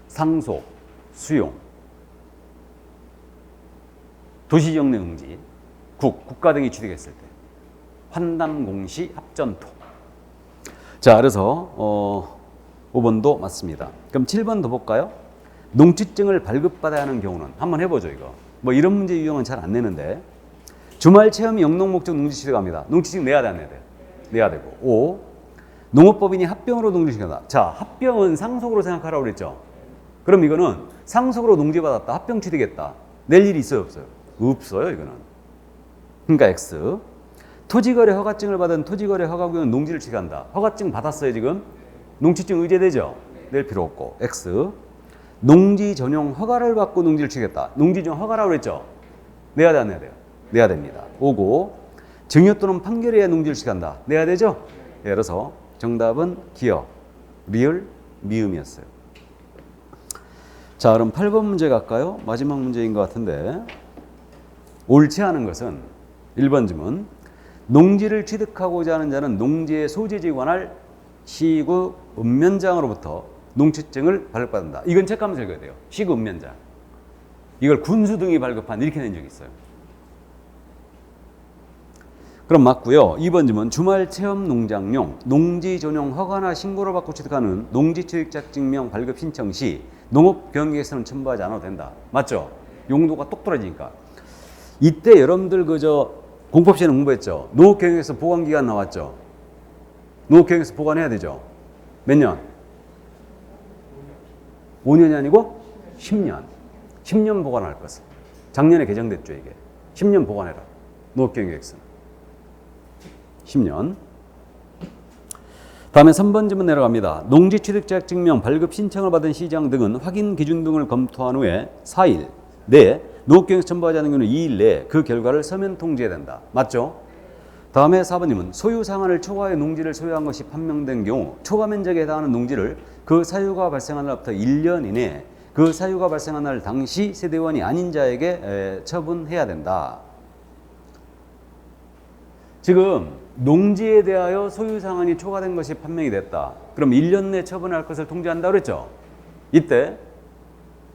상속, 수용, 도시정례농지, 국가 등이 취득했을 때 환담 공시 합전토. 자, 그래서 5번도 맞습니다. 그럼 7번 더 볼까요? 농지증을 발급받아야 하는 경우는 한번 해보죠. 이거 뭐 이런 문제 유형은 잘 안 내는데 주말 체험 영농 목적 농지 취득합니다. 농지증 내야 돼 안 내야 돼? 내야 되고 5. 농업법인이 합병으로 농지 취득한다. 자, 합병은 상속으로 생각하라고 그랬죠. 그럼 이거는 상속으로 농지 받았다. 합병 취득했다. 낼 일이 있어요 없어요? 없어요 이거는. 그러니까 X. 토지거래 허가증을 받은 토지거래 허가구역은 농지를 취득한다. 허가증 받았어요 지금? 농지증 의제되죠? 낼 필요 없고 X. 농지 전용 허가를 받고 농지를 취득했다. 농지 전용 허가라고 그랬죠? 내야 돼 안 내야 돼요? 내야 됩니다. 5고 증여 또는 판결에 의해 농지를 취득한다. 내야 되죠? 그래서 정답은 기억, 리을, 미음이었어요. 자, 그럼 8번 문제 갈까요? 마지막 문제인 것 같은데 옳지 않은 것은 1번 질문 농지를 취득하고자 하는 자는 농지의 소재지에 관할 시구 읍면장으로부터 농취증을 발급받는다. 이건 체크하면서 읽어야 돼요. 시구 읍면장. 이걸 군수 등이 발급한 이렇게 낸 적이 있어요. 그럼 맞고요. 2번 질문 주말 체험 농장용 농지 전용 허가나 신고를 받고 취득하는 농지취득자격증명 발급 신청 시 농업경영계획서는 첨부하지 않아도 된다. 맞죠? 용도가 똑 떨어지니까. 이때 여러분들 공법시에는 공부했죠. 농업경영계획서 보관기간 나왔죠. 농업경영계획서 보관해야 되죠. 몇 년? 5년이 아니고 10년. 10년 보관할 것을. 작년에 개정됐죠 이게. 10년 보관해라. 농업경영계획서는. 10년. 다음에 3번 질문 내려갑니다. 농지취득자격증명 발급 신청을 받은 시장 등은 확인 기준 등을 검토한 후에 4일 내에 농업경에서 첨부하지 않은 경우는 2일 내에 그 결과를 서면 통지해야 된다. 맞죠? 다음에 4번님은 소유 상한을 초과해 농지를 소유한 것이 판명된 경우 초과 면적에 해당하는 농지를 그 사유가 발생한 날부터 1년 이내에 그 사유가 발생한 날 당시 세대원이 아닌 자에게 처분해야 된다. 지금 농지에 대하여 소유 상한이 초과된 것이 판명이 됐다. 그럼 1년 내 처분할 것을 통지한다 그랬죠? 이때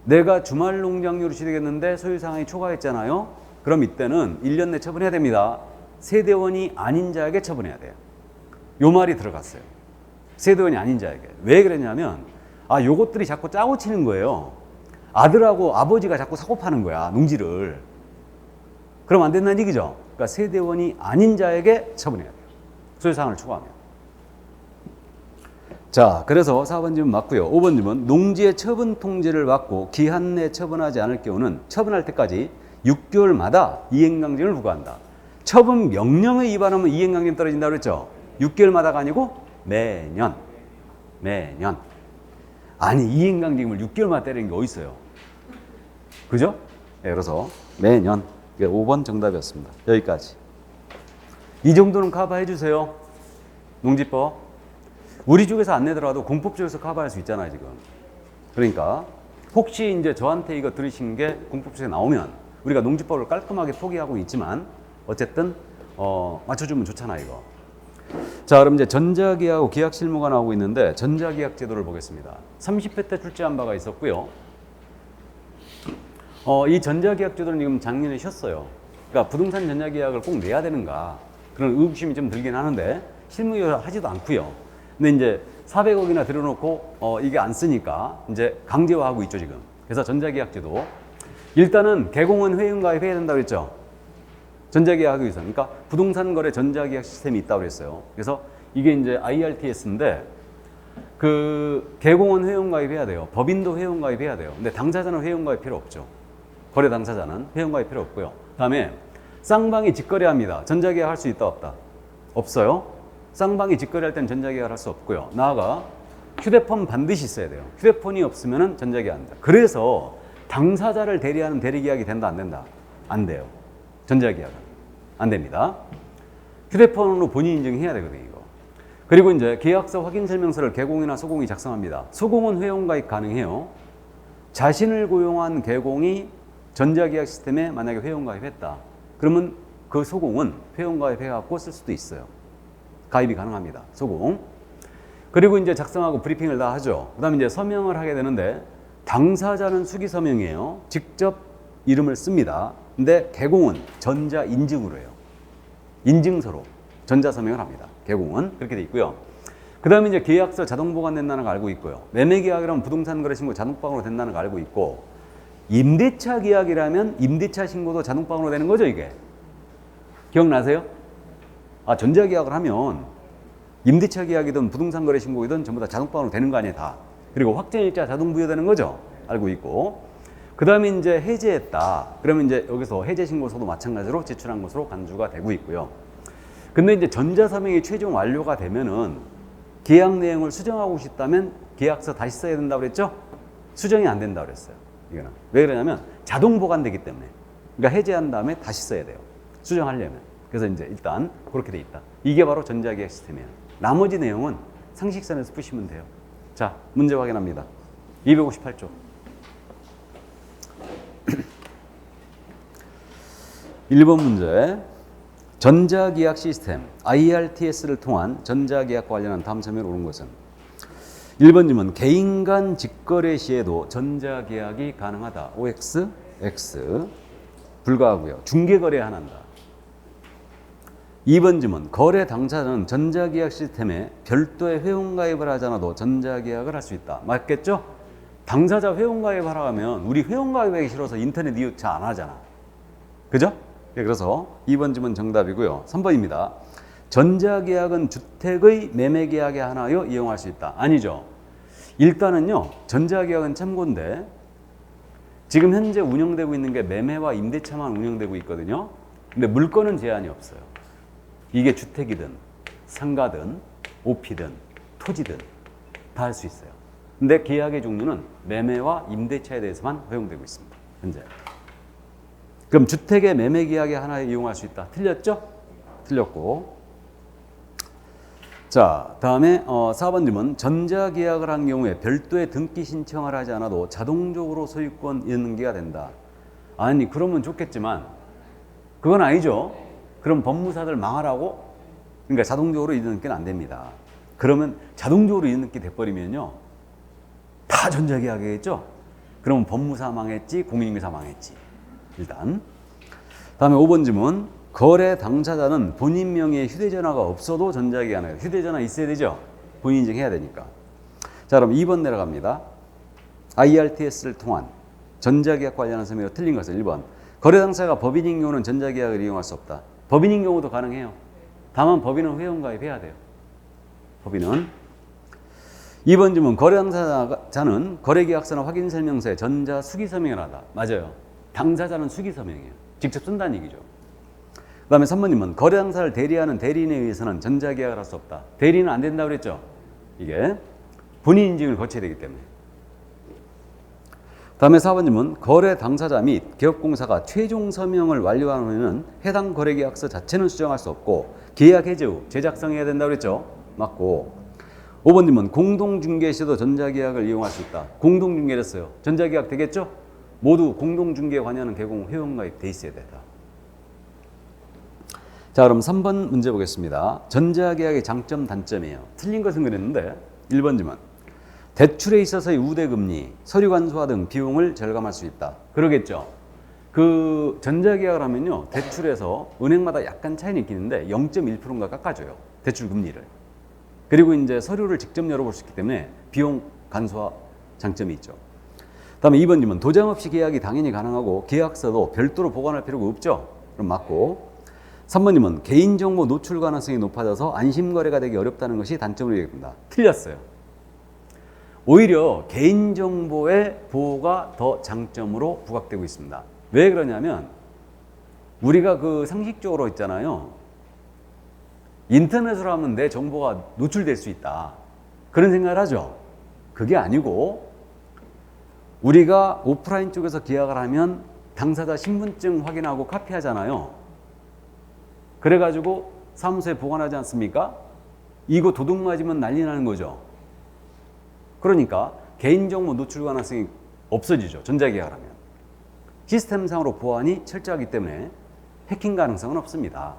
내가 주말 농장료로 취득했는데 소유 상한이 초과했잖아요. 그럼 이때는 1년 내 처분해야 됩니다. 세대원이 아닌 자에게 처분해야 돼요. 요 말이 들어갔어요. 세대원이 아닌 자에게. 왜 그랬냐면 요것들이 자꾸 짜고 치는 거예요. 아들하고 아버지가 자꾸 사고 파는 거야, 농지를. 그럼 안 된다는 얘기죠. 그러니까 세대원이 아닌 자에게 처분해야 돼요. 소유상한을 초과하면. 자, 그래서 4번 질문 맞고요. 5번 질문 농지의 처분 통지를 받고 기한 내 처분하지 않을 경우는 처분할 때까지 6개월마다 이행강제를 부과한다. 처분 명령에 위반하면 이행강제는 떨어진다고 그랬죠. 6개월마다가 아니고 매년. 아니 이행강제금을 6개월마다 때리는 게 어디 있어요? 그죠? 네, 그래서 매년. 5번 정답이었습니다. 여기까지. 이 정도는 커버해 주세요. 농지법. 우리 쪽에서 안 내더라도 공법 쪽에서 커버할 수 있잖아요, 지금. 그러니까 혹시 이제 저한테 이거 들으신 게 공법 쪽에 나오면 우리가 농지법을 깔끔하게 포기하고 있지만 어쨌든 맞춰주면 좋잖아, 이거. 자, 그럼 이제 전자계약하고 계약실무가 나오고 있는데 전자계약 제도를 보겠습니다. 30회 때 출제한 바가 있었고요. 이 전자계약 제도는 지금 작년에 쉬었어요. 그러니까 부동산 전자계약을 꼭 내야 되는가 그런 의구심이 좀 들긴 하는데 실무를 하지도 않고요. 근데 이제 400억이나 들여놓고 이게 안 쓰니까 이제 강제화하고 있죠, 지금. 그래서 전자계약 제도 일단은 개공은 회원가입 해야 된다고 했죠. 전자계약하기 위해서. 그러니까 부동산 거래 전자계약 시스템이 있다고 그랬어요. 그래서 이게 이제 IRTS인데 그 개공은 회원가입 해야 돼요. 법인도 회원가입 해야 돼요. 근데 당사자는 회원가입 필요 없죠. 거래 당사자는 회원가입 필요 없고요. 다음에 쌍방이 직거래합니다. 전자계약 할 수 있다 없다? 없어요. 쌍방이 직거래할 때는 전자계약을 할 수 없고요. 나아가 휴대폰 반드시 있어야 돼요. 휴대폰이 없으면 전자계약 안 된다. 그래서 당사자를 대리하는 대리계약이 된다 안 된다? 안 돼요. 전자계약은 안 됩니다. 휴대폰으로 본인 인증해야 되거든요, 이거. 그리고 이제 계약서 확인 설명서를 개공이나 소공이 작성합니다. 소공은 회원가입 가능해요. 자신을 고용한 개공이 전자계약 시스템에 만약에 회원가입했다. 그러면 그 소공은 회원가입해갖고 쓸 수도 있어요. 가입이 가능합니다. 소공. 그리고 이제 작성하고 브리핑을 다 하죠. 그 다음에 이제 서명을 하게 되는데 당사자는 수기 서명이에요. 직접 이름을 씁니다. 근데 개공은 전자 인증으로 해요. 인증서로 전자 서명을 합니다. 개공은 그렇게 돼 있고요. 그 다음에 이제 계약서 자동 보관된다는 걸 알고 있고요. 매매 계약이라면 부동산 거래 신고 자동방으로 된다는 걸 알고 있고, 임대차 계약이라면 임대차 신고도 자동방으로 되는 거죠, 이게. 기억나세요? 전자계약을 하면 임대차 계약이든 부동산 거래 신고이든 전부 다 자동방으로 되는 거 아니에요, 다. 그리고 확정일자 자동 부여되는 거죠. 알고 있고. 그 다음에 이제 해제했다. 그러면 이제 여기서 해제 신고서도 마찬가지로 제출한 것으로 간주가 되고 있고요. 근데 이제 전자서명이 최종 완료가 되면은 계약 내용을 수정하고 싶다면 계약서 다시 써야 된다고 그랬죠? 수정이 안 된다고 그랬어요. 이거는. 왜 그러냐면 자동 보관되기 때문에. 그러니까 해제한 다음에 다시 써야 돼요. 수정하려면. 그래서 이제 일단 그렇게 돼 있다. 이게 바로 전자계약 시스템이에요. 나머지 내용은 상식선에서 푸시면 돼요. 자, 문제 확인합니다. 258조. 1번 문제. 전자계약 시스템 IRTS를 통한 전자계약과 관련한 다음 설명에 옳은 것은 1번 질문 개인 간 직거래 시에도 전자계약이 가능하다. OX, X 불가하고요. 중개거래 안 한다. 2번 질문 거래 당사자는 전자계약 시스템에 별도의 회원가입을 하지 않아도 전자계약을 할 수 있다. 맞겠죠? 당사자 회원가입을 하라 하면 우리 회원가입하기 싫어서 인터넷 이용 잘 안 하잖아. 그죠? 네, 그래서 2번 질문 정답이고요. 3번입니다. 전자계약은 주택의 매매계약에 하나여 이용할 수 있다. 아니죠. 일단은요. 전자계약은 참고인데 지금 현재 운영되고 있는 게 매매와 임대차만 운영되고 있거든요. 근데 물건은 제한이 없어요. 이게 주택이든 상가든 오피든 토지든 다 할 수 있어요. 근데 계약의 종류는 매매와 임대차에 대해서만 허용되고 있습니다. 현재. 그럼 주택의 매매 계약에 하나 이용할 수 있다. 틀렸죠? 틀렸고. 자, 다음에 4번 질문. 전자계약을 한 경우에 별도의 등기 신청을 하지 않아도 자동적으로 소유권 있는게가 된다. 아니, 그러면 좋겠지만 그건 아니죠. 그럼 법무사들 망하라고? 그러니까 자동적으로 이전등기는 안 됩니다. 그러면 자동적으로 이전등기 돼버리면요, 다 전자계약이겠죠? 그러면 법무사 망했지, 공인인증사 망했지. 일단. 다음에 5번 질문. 거래 당사자는 본인 명의의 휴대전화가 없어도 전자계약을 해요. 휴대전화 있어야 되죠? 본인 인증해야 되니까. 자, 그럼 2번 내려갑니다. IRTS를 통한 전자계약 관련한 설명으로 틀린 것은 1번. 거래 당사자가 법인인 경우는 전자계약을 이용할 수 없다. 법인인 경우도 가능해요. 다만 법인은 회원가입해야 돼요. 법인은. 2번 질문. 거래 당사자는 거래계약서나 확인설명서에 전자 수기서명을 하다. 맞아요. 당사자는 수기서명이에요. 직접 쓴다는 얘기죠. 그 다음에 3번 질문. 거래 당사를 대리하는 대리인에 의해서는 전자계약을 할 수 없다. 대리는 안 된다고 그랬죠? 이게 본인 인증을 거쳐야 되기 때문에. 다음에 4번 질문. 거래 당사자 및 개업공사가 최종 서명을 완료하면 해당 거래계약서 자체는 수정할 수 없고 계약 해제 후 재작성해야 된다고 그랬죠? 맞고. 5번 질문. 공동중개 시도 전자계약을 이용할 수 있다. 공동중개를 했어요. 전자계약 되겠죠? 모두 공동중개에 관여하는 개공 회원가입 돼 있어야 된다. 자, 그럼 3번 문제 보겠습니다. 전자계약의 장점, 단점이에요. 틀린 것은 그랬는데 1번 질문. 대출에 있어서의 우대금리, 서류간소화 등 비용을 절감할 수 있다. 그러겠죠. 그 전자계약을 하면요, 대출에서 은행마다 약간 차이는 있긴 한데 0.1%인가 깎아줘요. 대출 금리를. 그리고 이제 서류를 직접 열어볼 수 있기 때문에 비용 간소화 장점이 있죠. 다음에 2번 질문. 도장 없이 계약이 당연히 가능하고 계약서도 별도로 보관할 필요가 없죠. 그럼 맞고. 3번 질문. 개인정보 노출 가능성이 높아져서 안심거래가 되기 어렵다는 것이 단점으로 얘기합니다. 틀렸어요. 오히려 개인정보의 보호가 더 장점으로 부각되고 있습니다. 왜 그러냐면 우리가 그 상식적으로 있잖아요. 인터넷으로 하면 내 정보가 노출될 수 있다. 그런 생각을 하죠. 그게 아니고 우리가 오프라인 쪽에서 계약을 하면 당사자 신분증 확인하고 카피하잖아요. 그래가지고 사무소에 보관하지 않습니까? 이거 도둑 맞으면 난리 나는 거죠. 그러니까 개인정보 노출 가능성이 없어지죠. 전자계약을 하면. 시스템상으로 보안이 철저하기 때문에 해킹 가능성은 없습니다.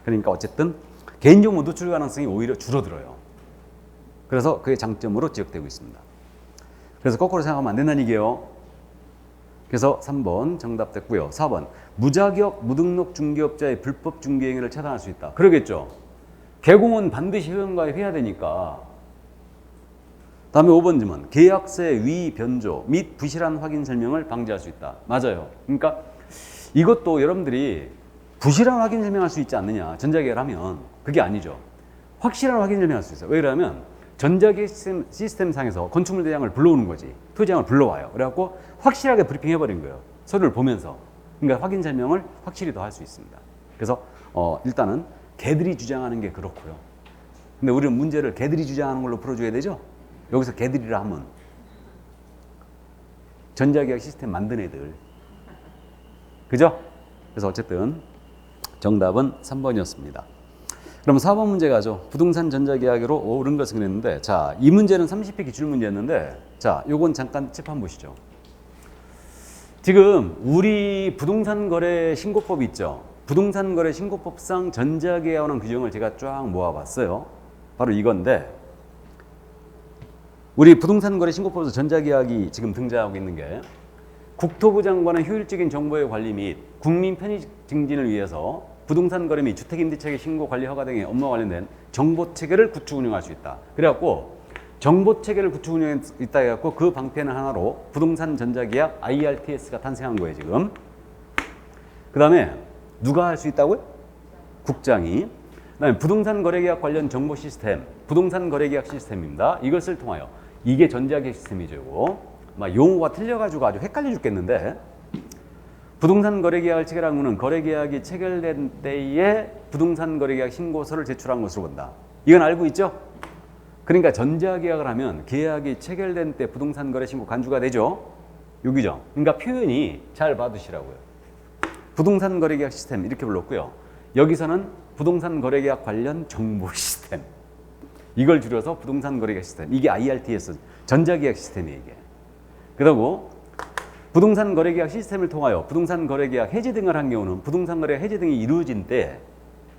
그러니까 어쨌든 개인정보 노출 가능성이 오히려 줄어들어요. 그래서 그게 장점으로 지적되고 있습니다. 그래서 거꾸로 생각하면 안 된다는 얘기예요. 그래서 3번 정답 됐고요. 4번. 무자격 무등록 중개업자의 불법 중개행위를 차단할 수 있다. 그러겠죠. 개공은 반드시 회원가입해야 되니까. 다음에 5번 질문. 계약서의 위 변조 및 부실한 확인 설명을 방지할 수 있다. 맞아요. 그러니까 이것도 여러분들이 부실한 확인 설명할 수 있지 않느냐. 전자계약을 하면. 그게 아니죠. 확실한 확인 설명할 수 있어요. 왜 그러냐면 전자계약 시스템상에서 건축물 대장을 불러오는 거지. 토지장을 불러와요. 그래갖고 확실하게 브리핑해버린 거예요. 서류를 보면서. 그러니까 확인 설명을 확실히 더 할 수 있습니다. 그래서 일단은 걔들이 주장하는 게 그렇고요. 근데 우리는 문제를 걔들이 주장하는 걸로 풀어줘야 되죠. 여기서 걔들이라 하면 전자계약 시스템 만든 애들. 그죠? 그래서 어쨌든 정답은 3번이었습니다. 그럼 4번 문제 가죠. 부동산 전자계약으로 옳은 것은 그랬는데, 자, 이 문제는 30회 기출 문제였는데, 자, 요건 잠깐 짚어 보시죠. 지금 우리 부동산 거래 신고법 있죠. 부동산 거래 신고법상 전자계약이라는 규정을 제가 쫙 모아봤어요. 바로 이건데, 우리 부동산 거래 신고법에서 전자계약이 지금 등장하고 있는 게 국토부 장관의 효율적인 정보의 관리 및 국민 편의 증진을 위해서 부동산 거래 및 주택임대차익 신고 관리 허가 등의 업무와 관련된 정보 체계를 구축 운영할 수 있다. 그래갖고 정보 체계를 구축 운영할 수 있다 해갖고 그 방편 하나로 부동산 전자계약 IRTS가 탄생한 거예요 지금. 그 다음에 누가 할 수 있다고요? 국장이. 그다음에 부동산 거래계약 관련 정보 시스템, 부동산 거래계약 시스템입니다. 이것을 통하여 이게 전자계약 시스템이죠. 이거. 막 용어가 틀려가지고 아주 헷갈려 죽겠는데. 부동산 거래계약을 체결한 것은 거래계약이 체결된 때에 부동산 거래계약 신고서를 제출한 것으로 본다. 이건 알고 있죠? 그러니까 전자계약을 하면 계약이 체결된 때 부동산 거래 신고 간주가 되죠. 여기죠. 그러니까 표현이 잘 봐두시라고요. 부동산 거래계약 시스템 이렇게 불렀고요. 여기서는 부동산 거래계약 관련 정보 시스템. 이걸 줄여서 부동산 거래계약 시스템. 이게 IRTS, 전자계약 시스템이에요, 이게. 그리고 부동산 거래계약 시스템을 통하여 부동산 거래계약 해지 등을 한 경우는 부동산 거래 해지 등이 이루어진 때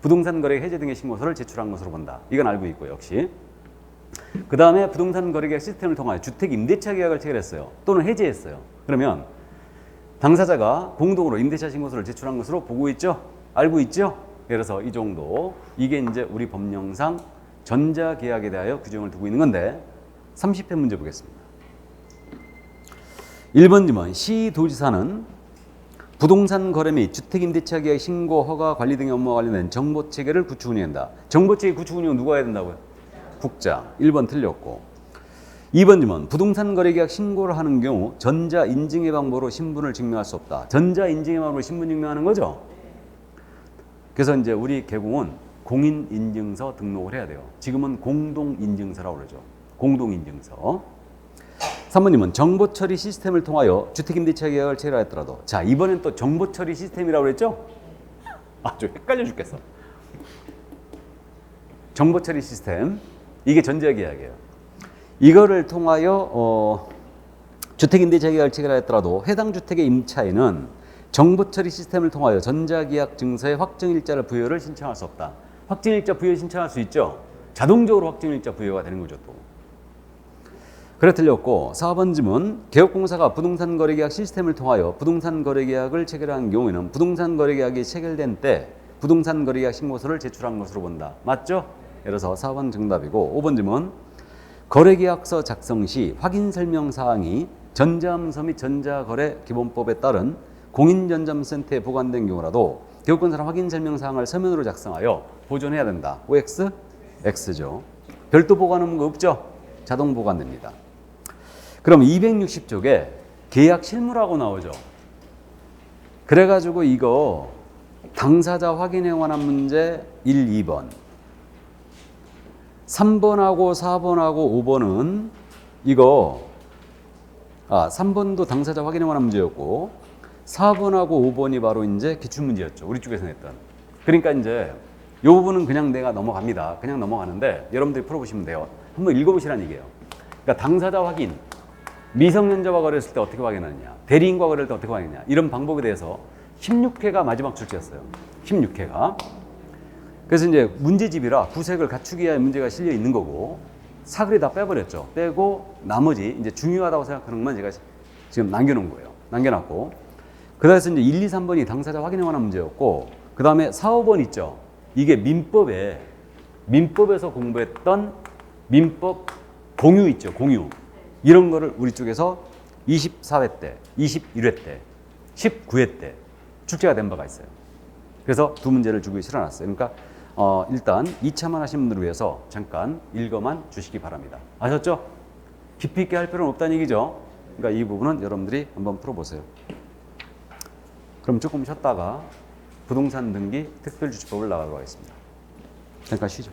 부동산 거래 해지 등의 신고서를 제출한 것으로 본다. 이건 알고 있고 역시. 그 다음에 부동산 거래계약 시스템을 통하여 주택 임대차 계약을 체결했어요. 또는 해지했어요. 그러면 당사자가 공동으로 임대차 신고서를 제출한 것으로 보고 있죠? 알고 있죠? 그래서 이 정도. 이게 이제 우리 법령상 전자계약에 대하여 규정을 두고 있는 건데 30회 문제 보겠습니다. 1번 지문. 시도지사는 부동산 거래 및 주택임대차 계약 신고, 허가, 관리 등의 업무와 관련된 정보체계를 구축 운영한다. 정보체계 구축 운영 누가 해야 된다고요? 국장. 1번 틀렸고. 2번 지문. 부동산 거래 계약 신고를 하는 경우 전자인증의 방법으로 신분을 증명할 수 없다. 전자인증의 방법으로 신분 증명하는 거죠? 그래서 이제 우리 개공은 공인인증서 등록을 해야 돼요. 지금은 공동인증서라고 그러죠. 공동인증서. 3번님은 정보처리 시스템을 통하여 주택임대차 계약을 체결하였더라도. 자, 이번엔 또 정보처리 시스템이라고 그랬죠? 아주 헷갈려 죽겠어. 정보처리 시스템. 이게 전자계약이에요. 이거를 통하여 주택임대차 계약을 체결하였더라도 해당 주택의 임차인은 정보처리 시스템을 통하여 전자계약 증서의 확정일자를 부여를 신청할 수 없다. 확정일자 부여 신청할 수 있죠? 자동적으로 확정일자 부여가 되는 거죠, 또. 그래 틀렸고. 4번 지문. 개업공사가 부동산 거래계약 시스템을 통하여 부동산 거래계약을 체결한 경우에는 부동산 거래계약이 체결된 때 부동산 거래계약 신고서를 제출한 것으로 본다. 맞죠? 그래서 4번 정답이고. 5번 지문. 거래계약서 작성 시 확인 설명 사항이 전자함서 및 전자거래 기본법에 따른 공인전자센터에 보관된 경우라도 개업공사는 확인 설명 사항을 서면으로 작성하여 보존해야 된다. OX? X죠. 별도 보관하는 거 없죠? 자동 보관됩니다. 그럼 260쪽에 계약 실무라고 나오죠. 그래가지고 이거 당사자 확인에 관한 문제 1, 2번. 3번하고 4번하고 5번은 이거 3번도 당사자 확인에 관한 문제였고 4번하고 5번이 바로 이제 기출문제였죠. 우리 쪽에서 냈던. 그러니까 이제 이 부분은 그냥 내가 넘어갑니다. 그냥 넘어가는데 여러분들이 풀어보시면 돼요. 한번 읽어보시라는 얘기예요. 그러니까 당사자 확인, 미성년자와 거래했을 때 어떻게 확인하느냐, 대리인과 거래할 때 어떻게 확인하느냐, 이런 방법에 대해서 16회가 마지막 출제였어요. 16회가. 그래서 이제 문제집이라 구색을 갖추기 위한 문제가 실려 있는 거고 사글이 다 빼버렸죠. 빼고 나머지 이제 중요하다고 생각하는 것만 제가 지금 남겨놓은 거예요. 남겨놨고. 그래서 이제 1, 2, 3번이 당사자 확인에 관한 문제였고 그 다음에 4, 5번 있죠. 이게 민법에서 공부했던 민법 공유 있죠. 공유. 이런 거를 우리 쪽에서 24회 때, 21회 때, 19회 때 출제가 된 바가 있어요. 그래서 두 문제를 주고 실어놨어요. 그러니까 일단 2차만 하신 분들을 위해서 잠깐 읽어만 주시기 바랍니다. 아셨죠? 깊이 있게 할 필요는 없다는 얘기죠. 그러니까 이 부분은 여러분들이 한번 풀어보세요. 그럼 조금 쉬었다가 부동산 등기 특별주주법을 나가도록 하겠습니다. 잠깐 쉬죠.